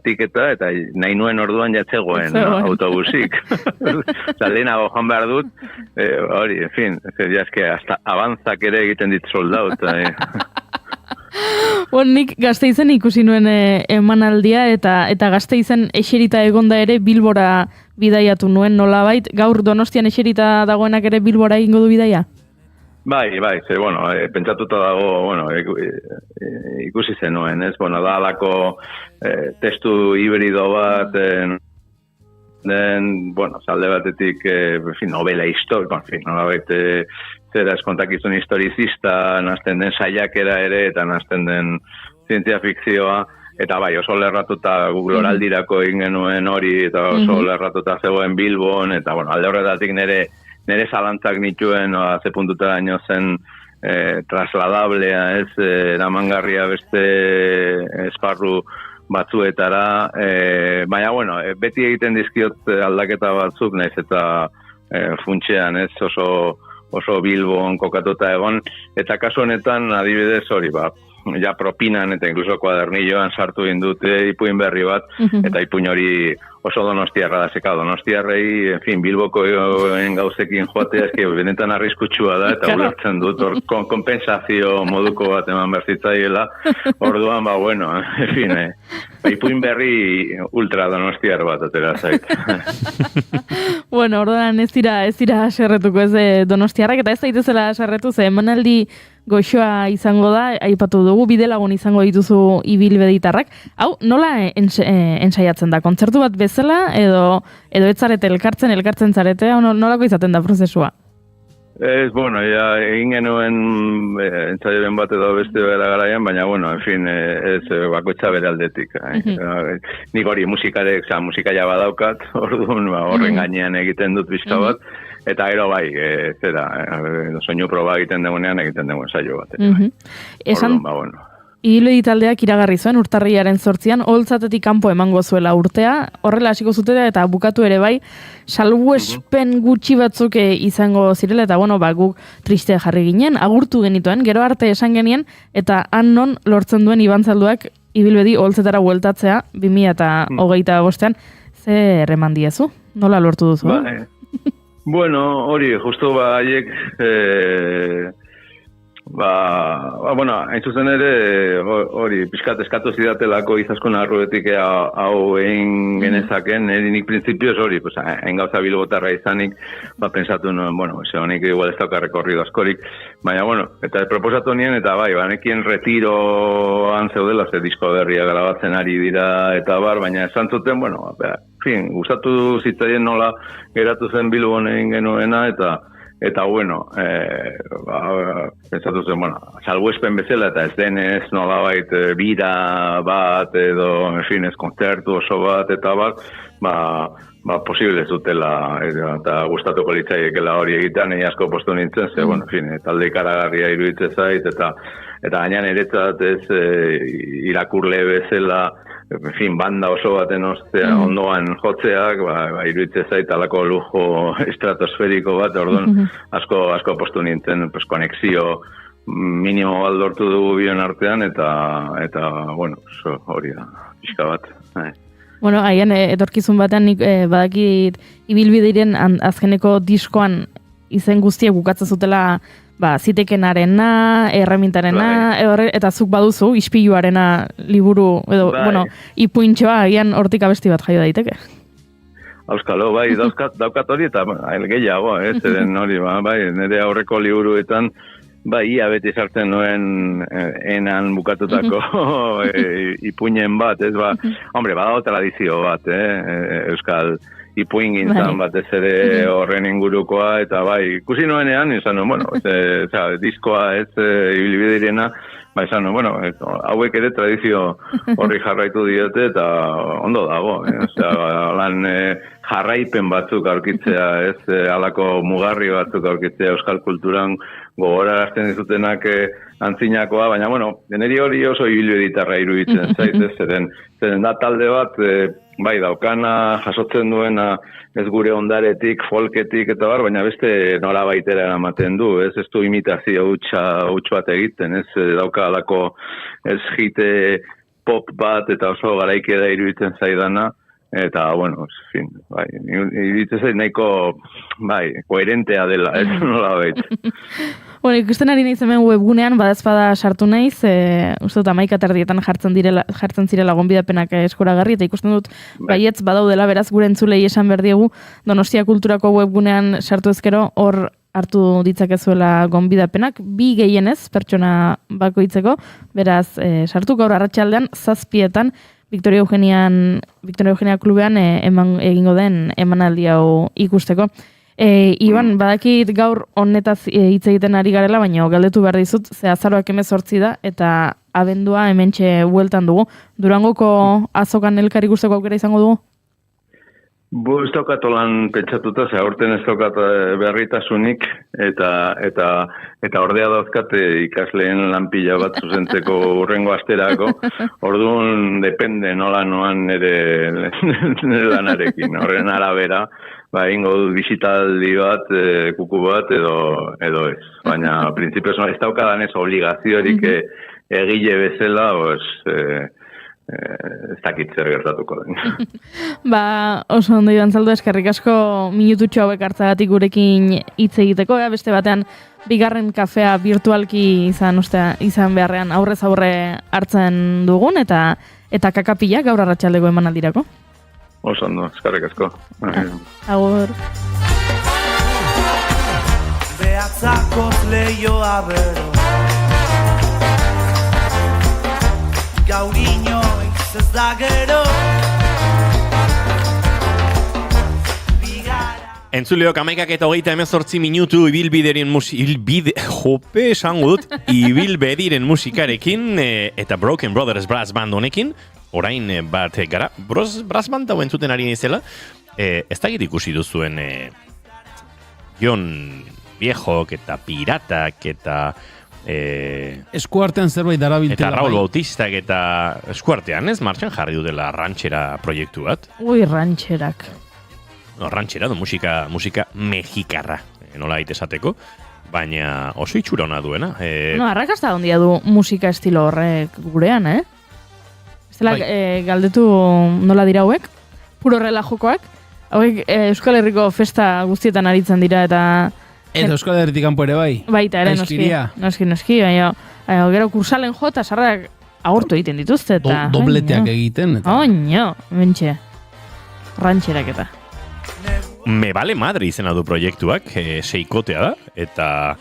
tiketa eta nahi nuen orduan jatzegoen autobusik. Lehenago joan behar dut, hori, en fin, hasta avanzak ere egiten dit soldaut. Nik Gasteizen ikusi nuen emanaldia eta Gasteizen eserita egonda ere Bilbora bidaiatu nuen nolabait. Gaur Donostian eserita dagoenak ere Bilbora egingo du bidaia? Bai, pentsatuta dago, ikusi zenuen, ez? Da alako testu hibrido bat, alde batetik novela historia, nolabait zera eskontakizun historizista, nazten den saiakera ere, eta nazten den zientzia fikzioa, eta oso lerratuta Gloraldirako egin genuen hori, eta oso lerratuta zegoen Bilbon, eta alde horretatik nire zalantzak nituen, ze puntuta daño zen trasladablea, ez, eramangarria beste esparru batzuetara, baina, beti egiten dizkiot aldaketa batzuk, naiz eta funtsean, ez, oso Bilbon kokatuta egon, eta kasu honetan adibidez hori, ja propinan eta inkluso kuadernilloan sartu indute ipuin berri bat, eta ipuin hori oso donostiarra da, zeka donostiarrei, en fin, Bilboko gauzekin joatea, benetan arriskutsua da, eta ulertzen dut, kompensazio moduko bat eman berzitzaiela, orduan, en fin, ipuin berri ultra donostiar bat atera zait. Orduan ez dira aserretuko ez donostiarrak, eta ez daitezela aserretu, ze emanaldi goxoa izango da, aipatu dugu, bidelagun izango dituzu ibilbeditarrak. Hau, nola ensaiatzen da? Kontzertu bat bezala, edo etzarete elkartzen zarete, nolako izaten da prozesua? Ez, egin genuen entzaioren bat edo beste bera garaian, baina, en fin, ez bakoitza bere aldetik. Nik hori musikaia badaukat, orduan horren gainean egiten dut bizka bat, eta gero soinu proba egiten dugunean egiten dugu ensaio bat. Ibilbide taldeak iragarri zuen urtarrilaren 8an oholtzatetik kanpo emango zuela urtea, horrela hasiko zutela eta bukatu ere bai, salbuespen gutxi batzuk izango zirela, eta guk triste jarri ginen, agurtu genituen, gero arte esan genien, eta han non lortzen duen Iban Zalduak ibilbedi oholtzetara bueltatzea 2025an, ze erreman diezu? Nola lortu duzu? Bueno, hori, justu haiek hain zuzen ere, hori, pixkat eskatu zidatelako izaskun arruetik hau egin genezaken, nik printzipioz hori, hain gauza bilbotarra izanik, pensatu nuen, honik igual ez dauka rekorrido askorik, baina, eta proposatu nien, eta nekien retiroan zeudela, ze disko berria grabatzen ari dira, eta baina esan zuten, gustatu zitzaien nola geratu zen Bilbon egin genuena, eta pensatu zen, salbuespen bezala, eta ez denez nolabait bira bat, edo, ez kontzertu oso bat, eta posible zutela, eta gustatuko litzaiekela hori egitean, asko postu nintzen, talde ikaragarria iruditzen zait, eta gainean eretzat ez irakurle bezala, banda oso baten ondoan jotzeak, iruditzen zait alako lujo estratosferiko bat, orduan asko postu nintzen, konexio minimo bat lortu dugu bion artean, eta hori da, pixka bat. Haian, etorkizun batean nik badakit ibilbideiren azkeneko diskoan izen guztiek bukatzen zutela zitekenarena, erremintarena, eta zuk baduzu, ispiluarena liburu, edo, ipuintxoa, agian hortik abesti bat jaio daiteke. Auskalo, daukat hori, eta gehiago, zeren hori, nire aurreko liburuetan, ia beti sartzen nuen enan bukatutako ipuinen bat, badago tradizio bat, euskal ipuin gintzan batez ere horren ingurukoa, eta ikusi nuenean, izan nuen, diskoa ez ibilbideirena, izan nuen, hauek ere tradizio horri jarraitu diote, eta ondo dago, lan jarraipen batzuk aurkitzea, ez halako mugarri batzuk aurkitzea euskal kulturan gogorarazten dizutenak antzinakoa, baina, niri hori oso ibilbeditarra iruditzen zait, zeren da talde bat, daukana, jasotzen duena, ez gure ondaretik, folketik, eta baina beste nola baitera eramaten du, ez du imitazio huts bat egiten, ez dauka alako ez jite pop bat, eta oso garaike da iruditzen zaidana, eta, iruditzen zaid nahiko, koherentea dela, ez nola bait. Ikusten ari naiz hemen webgunean, badazpada sartu naiz, uste dut 11:30 jartzen zirela gonbidapenak eskuragarri, eta ikusten dut baietz badaudela, beraz gure entzulei esan behar diegu, Donostia Kulturako webgunean sartu ezkero, hor hartu ditzakezuela gonbidapenak, 2 gehienez, pertsona bakoitzeko, beraz, sartu gaur arratsaldean 7:00 Victoria Eugenia klubean egingo den emanaldi hau ikusteko. Iban, badakit gaur honetaz hitz egiten ari garela, baina galdetu behar dizut, ze azaroak 18 da, eta abendua hementxe bueltan dugu. Durangoko azokan elkar ikusteko aukera izango dugu? Ez daukat olan pentsatuta, aurten ez daukat berritasunik, eta ordea dauzkat ikasleen lanpila bat zuzentzeko urrengo asterako, orduan depende nola noan nire lanarekin, horren arabera, ingo du bisitaldi bat, kuku bat, edo ez. Baina, prinsipioz, ez daukadan ez obligaziorik egile bezala, ez dakit zer gertatuko den. Oso ondo Iban Zaldu, eskerrik asko minututxo hauek hartzagatik gurekin hitz egiteko, beste batean bigarren kafea virtualki izan beharrean aurrez aurre hartzen dugun, eta kakapila gaur arratsaldeko emanaldirako. Oso ondo, eskerrik asko. Agur. Behatzakoz lehioa bero Gaur inoiz ez da gero Entzuleok, 11:28 minutu ibilbediren musikarekin eta Broken Brothers Brass Band honekin, orain bat gara, Brass Band hau entzuten ari nizela, ez da ikusi duzuen Jon Viejok eta Piratak eta Eskuartean zerbait darabiltela. Eta Raul Bautistak eta eskuartean, ez, martxan jarri dutela ranchera proiektu bat. Ui, rancherak. No, ranchera, musika mexikarra, nola esateko, baina oso itxura ona duena. No, arrakasta handia du musika estilo horrek gurean, Ez dela, galdetu nola dira hauek, puro relajokoak, hauek Euskal Herriko festa guztietan aritzen dira eta... Eta Euskal Herritik kanpo ere bai. Baita ere, noski, baina gero kursalen jota sarrak agortu egiten dituzte eta... Dobleteak egiten. Oño, bentxe, rantxerak eta. Me vale madre izena du proiektuak, seikotea da, eta,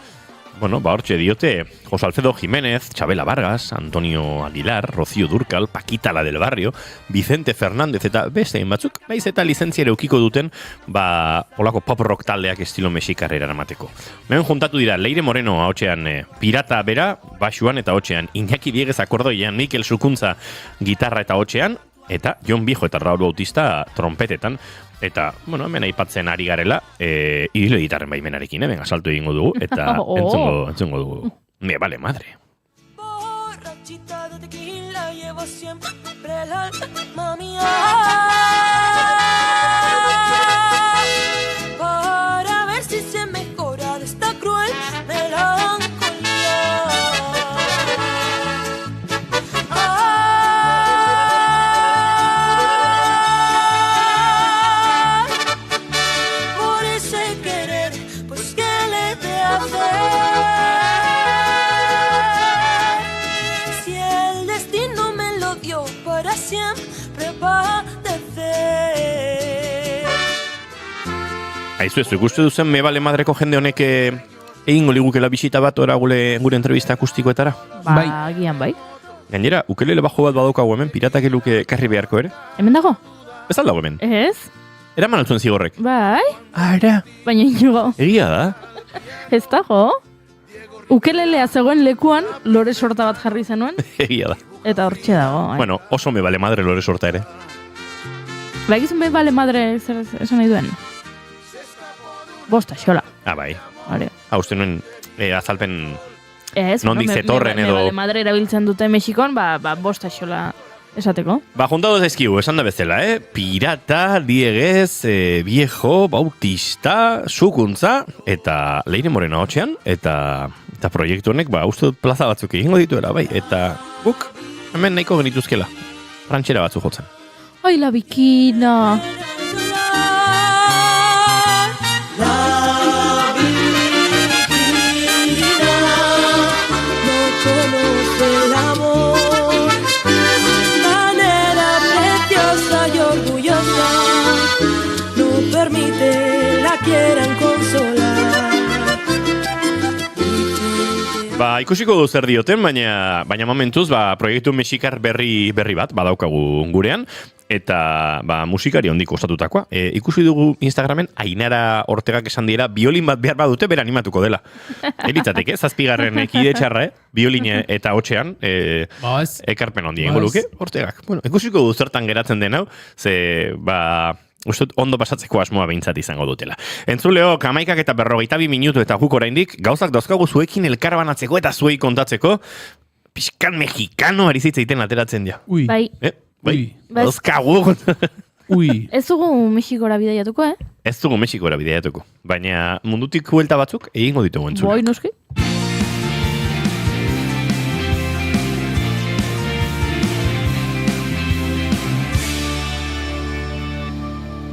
bueno, hortxe diote, José Alfredo Jiménez, Chabela Vargas, Antonio Aguilar, Rocío Durcal, Paquita la del Barrio, Vicente Fernández eta beste batzuk, baiz eta lizentziare eukiko duten, olako pop rock taldeak estilo mexikarrera eramateko. Hemen juntatu dira, Leire Moreno ahotsean Pirata bera, basuan eta ahotsean, Iñaki Dieguez akordoian, Mikel Sukuntza gitarra eta ahotsean, eta Jon Bijo eta Raul Bautista trompetetan, eta, bueno, hemen aipatzen ari garela, idilo gitarren baimenarekin, venga, salto egingo dugu, eta entzungo dugu. Me vale madre. Borrachita de tequila llevo siempre el alma mía. Para ver si se mejora de esta cruel melancolía. Aizu ez, ikuste duzen Me vale madreko jende honek egingo ligukela bisita bat ora gure entrevista akustikoetara? Agian bai. Gainera, ukelele bajo bat badaukagu hemen, piratak eluke karri beharko ere? Hemen dago? Ez aldago hemen? Ez. Eraman altzuen zigorrek? Bai. Ara. Baina inigo. Egia da? Ez dago. Ukelelea zegoen lekuan, lore sorta bat jarri zenuen. Egia da. Eta hortxe dago. Bueno, oso Me vale madre lore sorta ere. Baigizun Me vale madre esan nahi duen. Bosta xola. Bai. Vale. Uste nuen azalpen ez, nondik zetorren edo... Me vale madre erabiltzen dute Mexikon, bosta xola esateko. Juntado dezkigu, esan da bezala, Pirata, Dieguez, Viejo, Bautista, Sukuntza, eta Leire Moreno hotxean, eta proiektu honek, uste dut plaza batzuk egingo dituela, bai, eta guk, hemen nahiko genituzkela, rantxera batzu jotzen. Ai, la bikina... Quieran consolar. Ikusiko du zer dioten, baina momentuz, proiektu mexikar berri bat badaukagu gurean, eta musikari ondik ostatutakoa. Ikusi dugu Instagramen Ainara Ortegak esan dira biolin bat behar badute bera animatuko dela. Eritzateke, zazpigarren kide txarra, biolin eta hotxean, ekarpen ondien goluke, Ortegak. Bueno, ikusiko du zertan geratzen den hau, ze, uste ondo pasatzeko asmoa behintzat izango dutela. Entzuleo, 11:42 minutu eta guk oraindik gauzak dauzkagu zuekin elkarbanatzeko eta zuei kontatzeko pixkan mexikano ari zitzeiten ateratzen ja. Ui. Bai. Dauzkagu. Ui. Ez dugu Mexikora bidaiatuko, Ez dugu Mexikora bidaiatuko. Baina mundutik huelta batzuk egingo ditugu entzule. Boi, noski.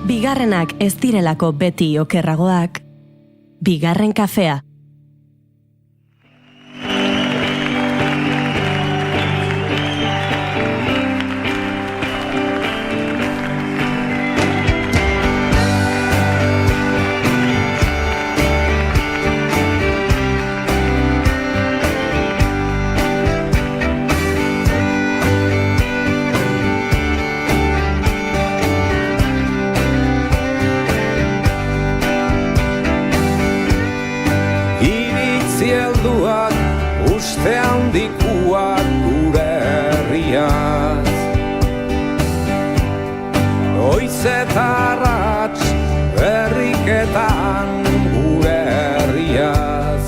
Bigarrenak ez direlako beti okerragoak, bigarren kafea. handikuak gure herriaz. Oiz eta arratz berriketan gure herriaz.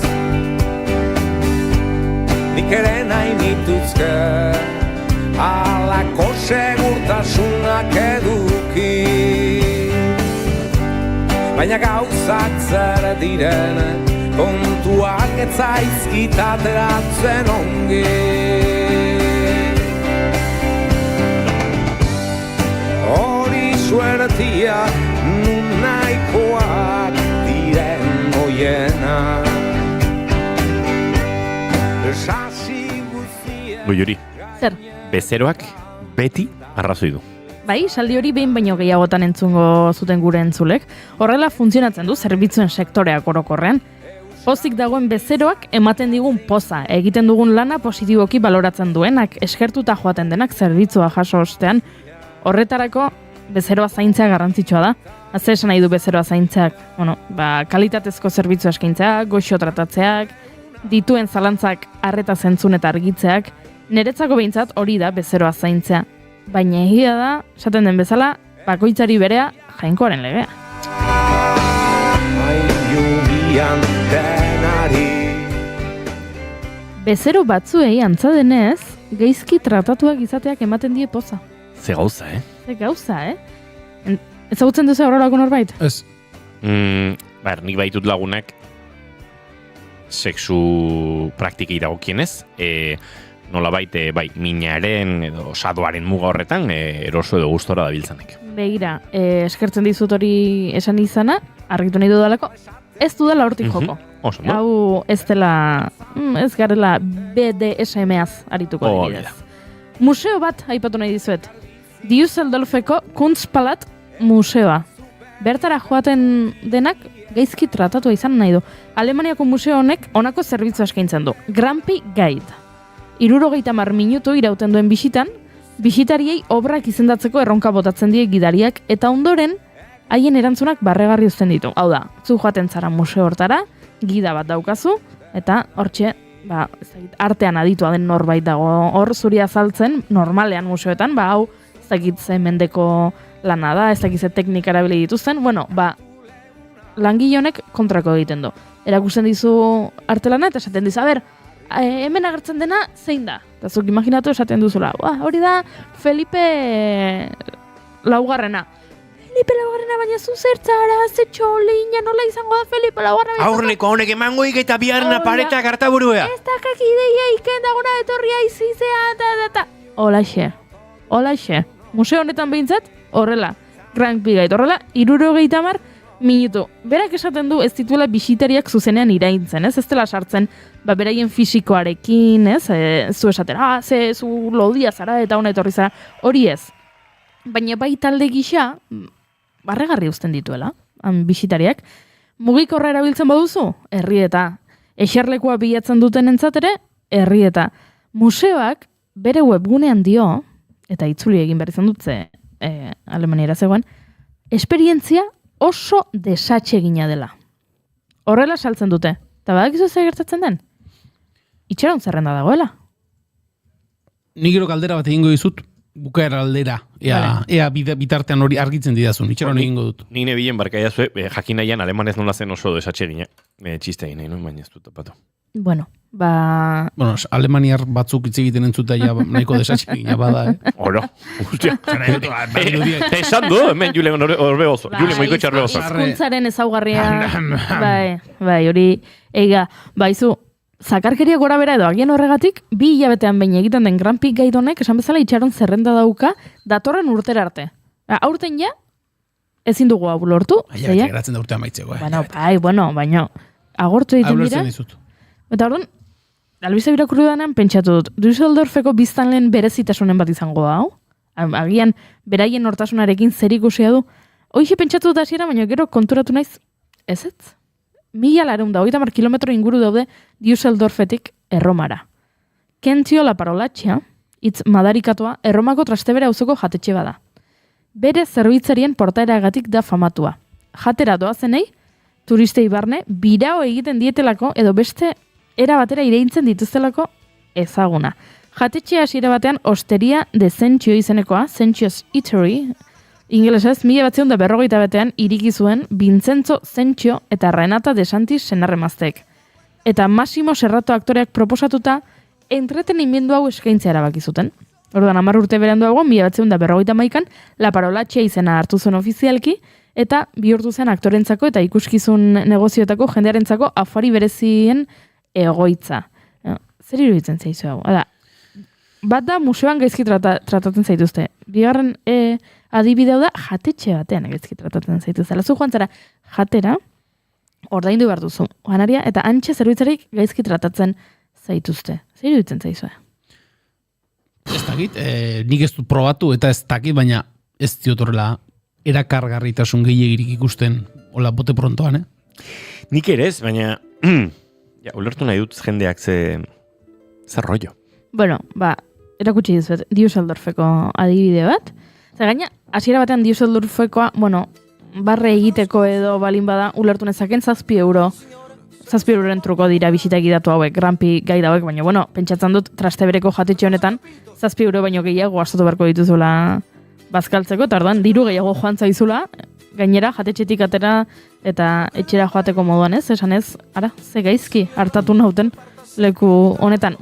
nituzke alako segurtasunak eduki. Baina gauzak zer diren kontuak ez zaizkit ateratzen ongi. Hori suertia nun nahikoak diren oienak. Goiuri, Zer? bezeroak beti arrazoi du. Bai, saldi hori behin baino gehiagotan entzungo zuten gure entzulek. Horrela funtzionatzen du zerbitzuen sektoreak orokorrean. Pozik dagoen bezeroak ematen digun poza, egiten dugun lana positiboki baloratzen duenak, eskertuta joaten denak zerbitzua jaso ostean. Horretarako bezeroa zaintzea garrantzitsua da. Ze esan nahi du bezeroa zaintzeak? Kalitatezko zerbitzu eskaintzeak, goxo tratatzeak, dituen zalantzak arreta zentzun eta argitzeak. Niretzako behintzat hori da bezeroa zaintzea. Baina egia da, esaten den bezala, bakoitzari berea jainkoaren legea. Bezero batzuei antza denez, gaizki tratatuak izateak ematen die poza. Ze gauza, Ze gauza, Ezagutzen duzu horrelako norbait? Ez. Nik baitut lagunak sexu praktikei dagokienez, nolabait minaren edo sadoaren muga horretan eroso edo gustora dabiltzanek. Begira, eskertzen dizut hori esan izana, argitu nahi dudalako, ez dudala hortik joko. Hau ez dela, ez garela BDSM-az arituko dibidez. Museo bat aipatu nahi dizuet. Düsseldorfeko Kunstpalat museoa. Bertara joaten denak gaizki tratatua izan nahi du. Alemaniako museo honek honako zerbitzu eskaintzen du. Grumpy Guide. 70 minutu irauten duen bisitan, bisitariei obrak izendatzeko erronka botatzen die gidariak eta ondoren haien erantzunak barregarri uzten ditu. Hau da, zu joaten zara museo hortara, gida bat daukazu, eta hortxe, artean aditua den norbait dago hor zuri azaltzen, normalean museoetan, hau ez dakit ze mendeko lana da, ez dakit ze teknika erabili dituzten, langile honek kontrako egiten du. Erakusten dizu artelana eta esaten dizu, hemen agertzen dena zein da? Eta zuk imaginatu esaten duzula, hori da Felipe Laugarrena. Felipe Laugarrena, baina zu zertzara, ze txolina, nola izango da Felipe Laugarrena? Aurreko honek emangoik eta biharna pareta gartaburuea. Ez dakak ideia iken daguna etorria izizea, eta. Holaxe. Museo honetan behintzat, horrela. Grumpy Guide, horrela, 70 minutu. Berak esaten du ez dituela bisitariak zuzenean iraintzen, ez dela sartzen, beraien fisikoarekin, zu esatera, zu lodia zara eta hona etorri zara, hori ez. Baina bai talde gisa, barregarri uzten dituela, bisitariak. Mugikorra erabiltzen baduzu, herrieta. Eserlekoa bilatzen duten entzatere, herrieta. Museoak bere webgunean dio, eta itzuli egin behar izan dutze, Alemaniera zegoen, esperientzia oso desatsegina dela. Horrela saltzen dute. Eta badakizu zer gertatzen den? Itxaron zerrenda dagoela. Nik gero galdera bat egingo dizut, bukaera aldera. Ea bitartean hori argitzen didazun. Itxaron egingo dut. Ni nebilen barkaia zue, jakin nahian alemanez nola zen oso desatsegina. Txiste egin nahi, baina ez dut topatu. Alemaniar batzuk hitz egiten entzuta nahiko desatsegina bada, Oro. Esan du, hemen Jule Orbegozo. Jule Moikoetxe Orbegozo. Hizkuntzaren ezaugarria. Bai, hori eiga. Baizu, zakarkeria gora bera edo agian horregatik, 2 hilabetean behin egiten den Grumpy Guide honek, esan bezala itxaron zerrenda dauka, datorren urtera arte. Aurten ja, ezin dugu hau lortu. Geratzen da urtean maitzeko, baina, agortu egiten dira. Eta orduan, albiste birakurri danean pentsatu dut, Düsseldorfeko biztanleen berezitasunen bat izango da, hau? Agian, beraien nortasunarekin zer ikusia du. Hoixe pentsatu dut hasiera, baina gero konturatu naiz, ez? 1.430 kilometro inguru daude Düsseldorfetik Erromara. Kentio la parolatxea, hitz madarikatua, Erromako Trastevere auzoko jatetxe bada. Bere zerbitzarien portaeragatik da famatua. Jatera doazenei, turistei barne, birao egiten dietelako edo beste era batera ireintzen dituztelako ezaguna. Jatetxe hasiera batean osteria de Zentzio izenekoa, Zentzio's Eatery, ingelesez 1940ean iriki zuen Vincenzo Zentzio eta Renata de Santis senarremaztek. Eta Massimo Serrato aktoreak proposatuta entretenimendu hau eskaintzea erabaki zuten. Orduan, 10 urte beranduago, 1951an, La Parolatxe izena hartu zuen ofizialki, eta bihurtu zen aktorentzako eta ikuskizun negozioetako jendearentzako afari berezien egoitza. Zer iruditzen zaizu hau? Bat da museoan gaizki tratatzen zaituzte. Bigarren adibidea da jatetxe batean gaizki tratatzen zaituzte. Zu joan zara jatera, ordaindu behar duzu. Janaria eta antxe zerbitzarik gaizki tratatzen zaituzte. Zer iruditzen zaizu? Ez dakit, nik ez dut probatu eta ez dakit, baina ez diotorrela erakargarritasun gehiagirik ikusten hola bote prontoan, Nik ere ez, baina ulertu nahi dut jendeak zer rollo. Bueno, erakutsi dizuet, Düsseldorfeko adibide bat. Gaina, hasiera batean Düsseldorfekoa, barre egiteko edo balin bada, ulertu nezaken 7 euro. 7 euroren truko dira bisita gidatu hauek, grampi gai dauek, baina, pentsatzen dut trastebereko jatetxe honetan, 7 euro baino gehiago gastatu beharko dituzula bazkaltzeko, eta orduan, diru gehiago joan zaizula, gainera, jatetxetik atera eta etxera joateko moduan ez, esan ez, ze gaizki hartatu nauten leku honetan.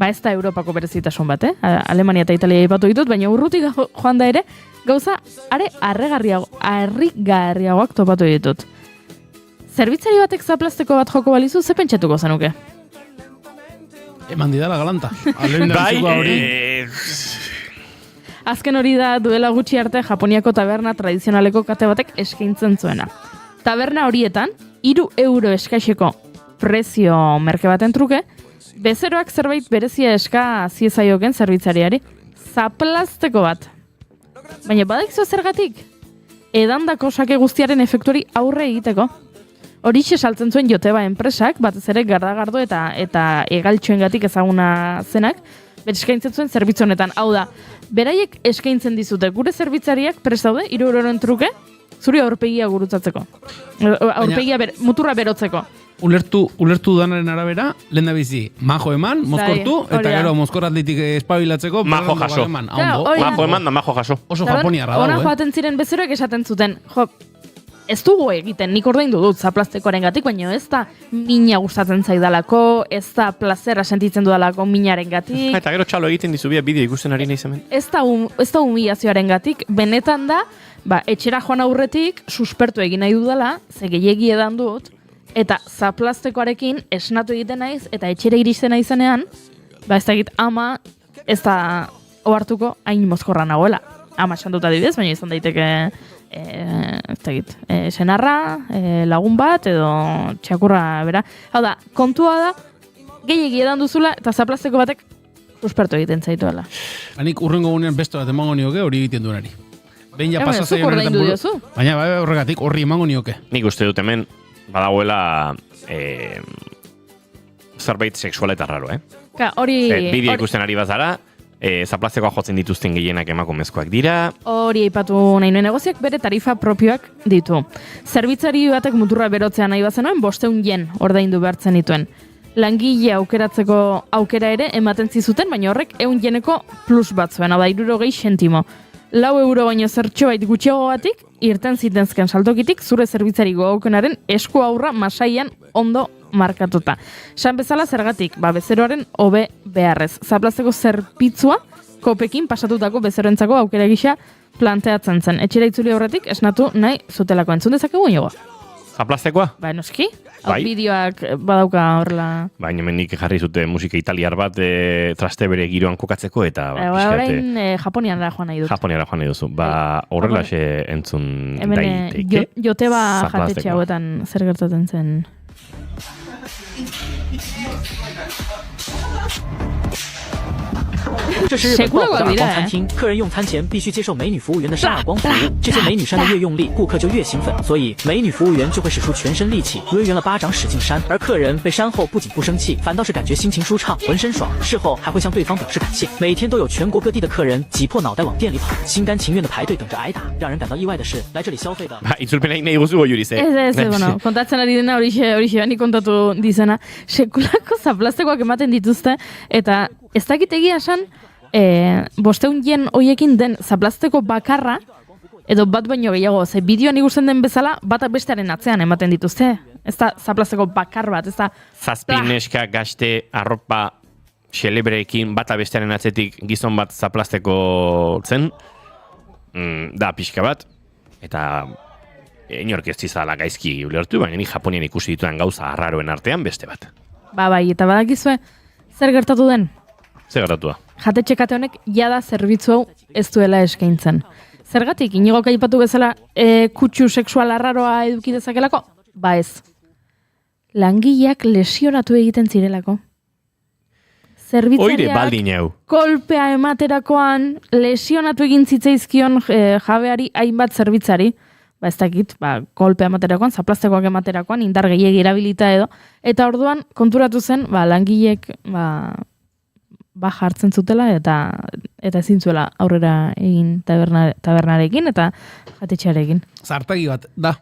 Ez da Europako berezitasun bat, Alemania eta Italia ipatu ditut, baina urrutik joan da ere, gauza harrigarriagoak topatu ditut. Zerbitzari batek zaplasteko bat joko balizu, ze pentsatuko zenuke? Eman didala galanta. Azken hori da duela gutxi arte Japoniako taberna tradizionaleko kate batek eskaintzen zuena. Taberna horietan, 3 euro eskaixeko prezio merke baten truke, bezeroak zerbait berezia eska ziezaioken zerbitzariari, zaplasteko bat. Baina badakizu zergatik? Edandako sake guztiaren efektuari aurre egiteko. Horixe saltzen zuen Joteba enpresak, batez ere gardagardo eta egaltxoengatik ezaguna zenak, eskaintzen zuen zerbitzu honetan. Hau da, beraiek eskaintzen dizute gure zerbitzariak prest daude 3 euroren truke, zuri aurpegia gurutzatzeko. Aurpegia muturra berotzeko. Ulertu danaren arabera, lehen da bizi, majo eman, mozkortu, eta gero mozkor atletik espabilatzeko, majo jaso. Majo eman da majo jaso. Oso Japoniarra dago, Ona joaten ziren bezeroek esaten zuten, ez dugu egiten, nik ordaindu dut zaplastekoaren gatik, baina ez da mina gustatzen zaidalako, ez da plazera sentitzen dudalako minaren gatik. Eta gero txalo egiten dizubia bideo ikusten ari nahi hemen. Ez da humilazioaren gatik, benetan da, etxera joan aurretik, suspertu egin nahi dudala, ze gehiegi edan dut, eta zaplastekoarekin esnatu egiten naiz, eta etxera iristen naizenean, ez da egit ama, ez da ohartuko hain mozkorra nagoela. Ama esan dut adibidez, baina izan daiteke senarra, lagun bat, edo txakurra bera. Hau da, kontua da, gehiegi edan duzula, eta zaplasteko batek suspertu egiten zaituela. Hanik urrengo gunean beste bat emango nioke hori egiten duenari. Behin ja pasatzen honetan buru. Baina horregatik horri emango nioke. Nik uste dut hemen badagoela zerbait sexuala eta raro, Bideo ikusten ari bazara, zaplastekoa jotzen dituzten gehienak emakumezkoak dira. Hori aipatu nahi nuen negoziak bere tarifa propioak ditu. Zerbitzari batek muturra berotzea nahi bazenoen 500 yen ordaindu behartzen dituen. Langile aukeratzeko aukera ere ematen zizuten, baina horrek 100 yeneko plus bat zuen, hau da 60 sentimo. 4 euro baino zertxobait gutxiago batik, irten zitenzken saltokitik zure zerbitzari gogokenaren esku aurra masaian ondo markatuta. San bezala zergatik, bezeroaren hobe beharrez. Zaplasteko zerbitzua kopekin pasatutako bezeroentzako aukera gisa planteatzen zen. Etxera itzuli aurretik esnatu nahi zutelako. Entzun dezakegu inoa? Zaplastekoa? Noski. Bideoak badauka horrela. Baina menik jarri zute musika italiar bat traste bere giroan kokatzeko eta orain Japoniara joan nahi dut. Japoniara joan nahi duzu. Horrela entzun daiteke. Joteba jatetxe hauetan zer gertatzen zen.这是日本爆火的光餐厅，客人用餐前必须接受美女服务员的扇耳光服务。这些美女扇得越用力，顾客就越兴奋，所以美女服务员就会使出全身力气，抡圆了巴掌使劲扇。而客人被扇后不仅不生气，反倒是感觉心情舒畅，浑身爽。事后还会向对方表示感谢。每天都有全国各地的客人挤破脑袋往店里跑，心甘情愿的排队等着挨打。让人感到意外的是，来这里消费的。Itzulpenak nahi guzu hori ze. Ez, kontatzen ari dena horixe bani kontatu dizena. Sekulako zaplastekoak ematen dituzte, eta ez dakit egia esan, 500 yen hoiekin den zaplasteko bakarra, edo bat baino gehiago, ze bideoan ikusten den bezala, bat bestearen atzean ematen dituzte. Ez da zaplasteko bakar bat, ez da... Zazpi neska, gazte, arropa, xelebreekin bata bestearen atzetik gizon bat zaplasteko zen, da pixka bat, eta inork ez zizala gaizki ulertu, baina ni Japonian ikusi dituen gauza arraroen artean beste bat. Bai, eta badakizue, zer gertatu den? Zer gertatu da? Jatetxe kate honek jada zerbitzu hau ez duela eskaintzen. Zergatik, Inigo aipatu bezala kutsu sexual arraroa eduki dezakelako? Ba ez. Langileak lesionatu egiten zirelako. Oire baldin hau. Kolpea ematerakoan lesionatu egin zitzaizkion jabeari hainbat zerbitzari. Ba ez dakit, kolpea ematerakoan, zaplastekoak ematerakoan, indar gehiegi erabilita edo. Eta orduan konturatu zen, langileek jartzen zutela eta ezin zuela aurrera egin tabernarekin eta jatetxearekin. Zartagi bat, da.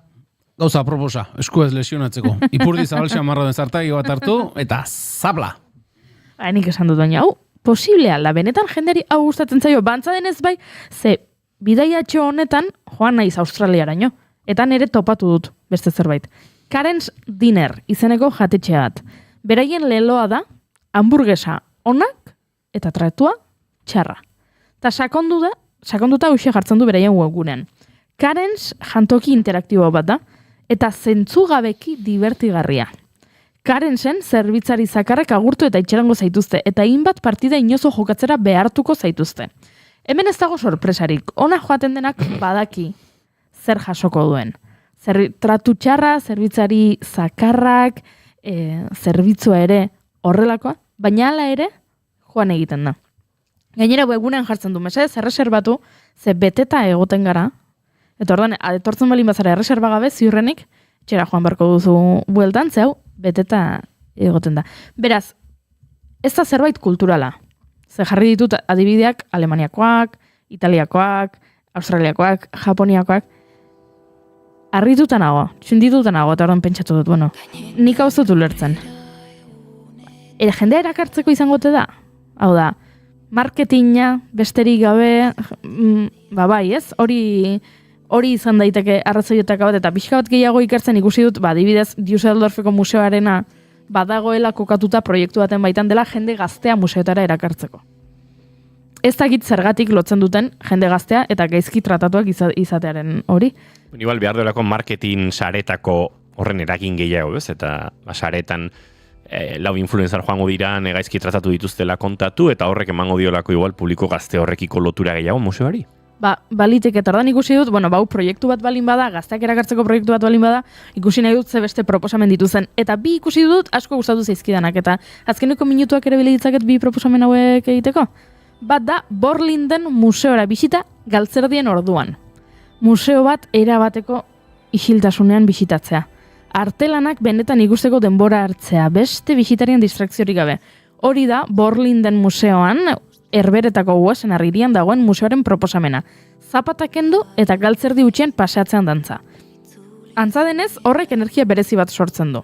Gauza proposa, esku ez lesionatzeko. Ipurdi zabalxa marro den zartagi bat hartu eta zabla. Nik esan dut baina, posiblea, benetan jenderi hau gustatzen zaio, bantza denez bai, ze bidaiatxo honetan joan naiz Australiaraino, eta nire topatu dut, beste zerbait. Karen's Dinner izeneko jatetxea bat. Beraien leloa da, hamburguesa onak eta tratua txarra. Ta sakonduta hoxe jartzen du beraien webgunean. Karen's jantoki interaktibo bat da, eta zentzugabeki divertigarria. Karensen zerbitzari zakarrak agurtu eta itxerango zaituzte, eta hainbat partida inozo jokatzera behartuko zaituzte. Hemen ez dago sorpresarik, ona joaten denak badaki zer jasoko duen. Tratu txarra, zerbitzari zakarrak, zerbitzua ere horrelakoa, baina hala ere joan egiten da. Gainera webgunean jartzen du, mesedez, erreserbatu, ze beteta egoten gara, eta orduan, etortzen balin bazara erreserba gabe, ziurrenik, txera joan barko duzu bueltan, zeu, beteta egoten da. Beraz, ez da zerbait kulturala. Ze jarri ditut adibideak alemaniakoak, italiakoak, australiakoak, japoniakoak. Arrituta nago, txundituta nago, eta orduan pentsatu dut, nik hau dut ulertzen. Jendea erakartzeko izangote da? Hau da, marketinga, besterik gabe, bai ez, hori izan daiteke arrazoietako bat, eta pixka bat gehiago ikertzen ikusi dut, adibidez, Düsseldorfeko museoarena badagoela kokatuta proiektu baten baitan dela jende gaztea museotara erakartzeko. Ez dakit zergatik lotzen duten jende gaztea eta gaizki tratatuak izatearen hori. Igual behar duelako marketing saretako horren eragin gehiago, ez? Eta saretan lau influencer joango dira gaizki tratatu dituztela kontatu, eta horrek emango diolako igual publiko gazte horrekiko lotura gehiago museoari. Balitek eta ordan ikusi dut, proiektu bat balin bada, gazteak erakartzeko proiektu bat balin bada, ikusi nahi dut ze beste proposamen dituzen. Eta bi ikusi dut asko gustatu zaizkidanak, eta azkeneko minutuak ere bile ditzaket bi proposamen hauek egiteko. Bat da, Borlinden museora bisita galtzerdien orduan. Museo bat erabateko isiltasunean bisitatzea. Artelanak benetan ikusteko denbora hartzea, beste bisitarien distrakziorik gabe. Hori da, Borlinden museoan, Herberetako Uesen Arririan dagoen museoaren proposamena. Zapatak kendu eta galtzerdi utxien paseatzean dantza. Antza denez, horrek energia berezi bat sortzen du.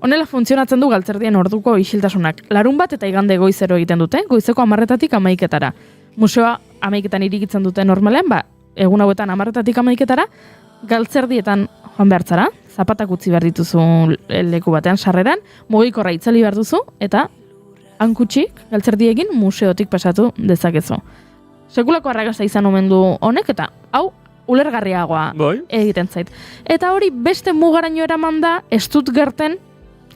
Honela funtzionatzen du galtzerdien orduko isiltasunak. Larun bat eta igande goizero egiten dute, goizeko 10-etatik 11-etara. Museoa 11-etan irikitzen dute normalean, egun hauetan 10-etatik 11-etara, galtzerdietan joan behartzara, zapatak utzi behar dituzu leku batean sarreran, mugikorra itzali behar duzu, eta hankutxik, galtzerdiekin, museotik pasatu dezakezu. Sekulako arrakasta izan omen du honek, eta hau ulergarriagoa egiten zait. Eta hori beste mugaraino eraman da, Stuttgarten,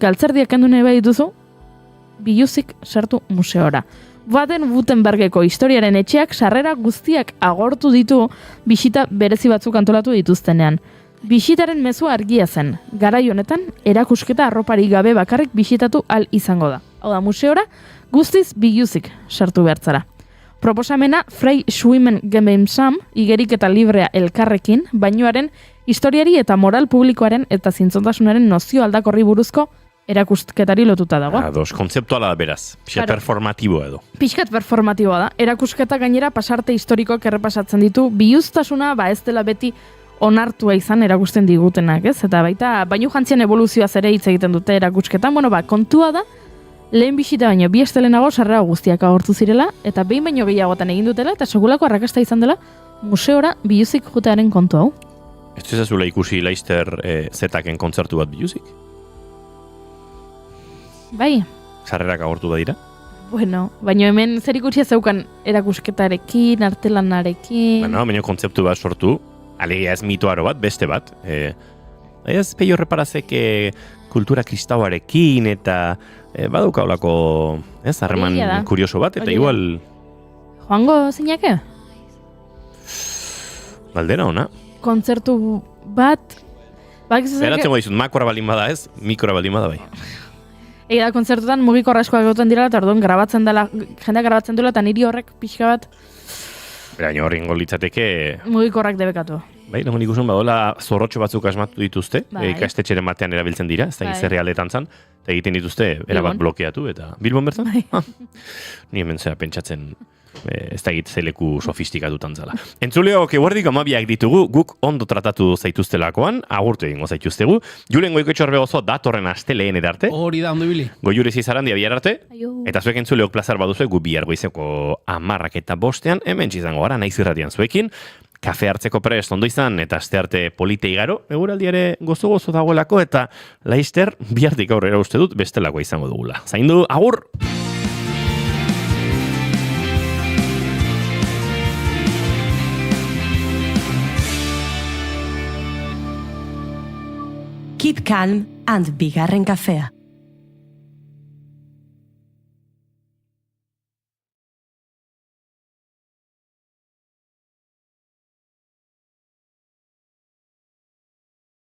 galtzerdiak kendu nahi bai dituzu, biluzik sartu museora. Baden-Württembergeko historiaren etxeak sarrera guztiak agortu ditu bisita berezi batzuk antolatu dituztenean. Bisitaren mezua argia zen. Garai honetan, erakusketa arropari gabe bakarrik bisitatu al izango da. Hau da, museora guztiz biluzik sartu behartzara. Proposamena Frei Schwimmen Gemeinsam, igerik eta librea elkarrekin, bainoaren historiari eta moral publikoaren eta zintzontasunaren nozio aldakorri buruzko erakusketari lotuta dago. Kontzeptuala da beraz, pixkat performatiboa edo. Pixkat performatiboa da. Erakusketa gainera pasarte historikoak errepasatzen ditu, biluztasuna ez dela beti onartua izan erakusten digutenak, ez? Eta baita, baino jantzien evoluzioaz ere hitz egiten dute erakusketan, kontua da, lehen bisita baino, bi astelenago sarrera guztiak agortu zirela, eta behin baino gehiagotan egin dutela, eta segulako arrakasta izan dela, museora biluzik jutearen kontu hau. Ez ezazula ikusi Leicester Zetaken kontzertu bat biluzik? Bai. Sarrerak agortu da dira? Bueno, baina hemen zer ikusia zeukan erakusketarekin, artelanarekin... Baina kontzeptu bat sortu, alegia ez mitoaro bat, beste bat. Ez peio reparazek kultura kristauarekin eta badaukaulako harreman kurioso bat, eta igual... Joango zeinake? Baldera ona. Kontzertu bat... Beratzen dizut, makora baldin bada ez, mikora baldin bada bai. Ega da kontzertutan mugiko askoak egoten dira, eta orduan grabatzen dela, jendeak grabatzen duela, eta niri horrek pixka bat... Baina horri ingo litzateke... Mugikorrak debekatu. Bai, nago nik usun badola zorrotxo batzuk asmatu dituzte, ikastetxeren batean erabiltzen dira, ez da gizerri aldetan zan, eta egiten dituzte erabat blokeatu, eta Bilbon bertan? Ni hemen zera pentsatzen... ez da egit zeleku sofistikatutan zala. Entzuleok eguerdik amabiak ditugu, guk ondo tratatu zaituztelakoan, agurtu egingo zaituztegu. Julen Goikoetxorbe oso datorren asteleen edarte. Hori da, ondo ibili. Goiure Zizarandia bihar arte. Eta zuek entzuleok plazar baduzu, gu bihar goizeko 10:00 hemen txizango gara, naiz irratian zuekin. Kafe hartzeko prest ondo izan, eta aste arte polite igaro, eguraldi ere gozo dagoelako, eta laister bihartik aurrera uste dut bestelako izango dugula. Zaindu, agur! Keep calm and bigarren kafea.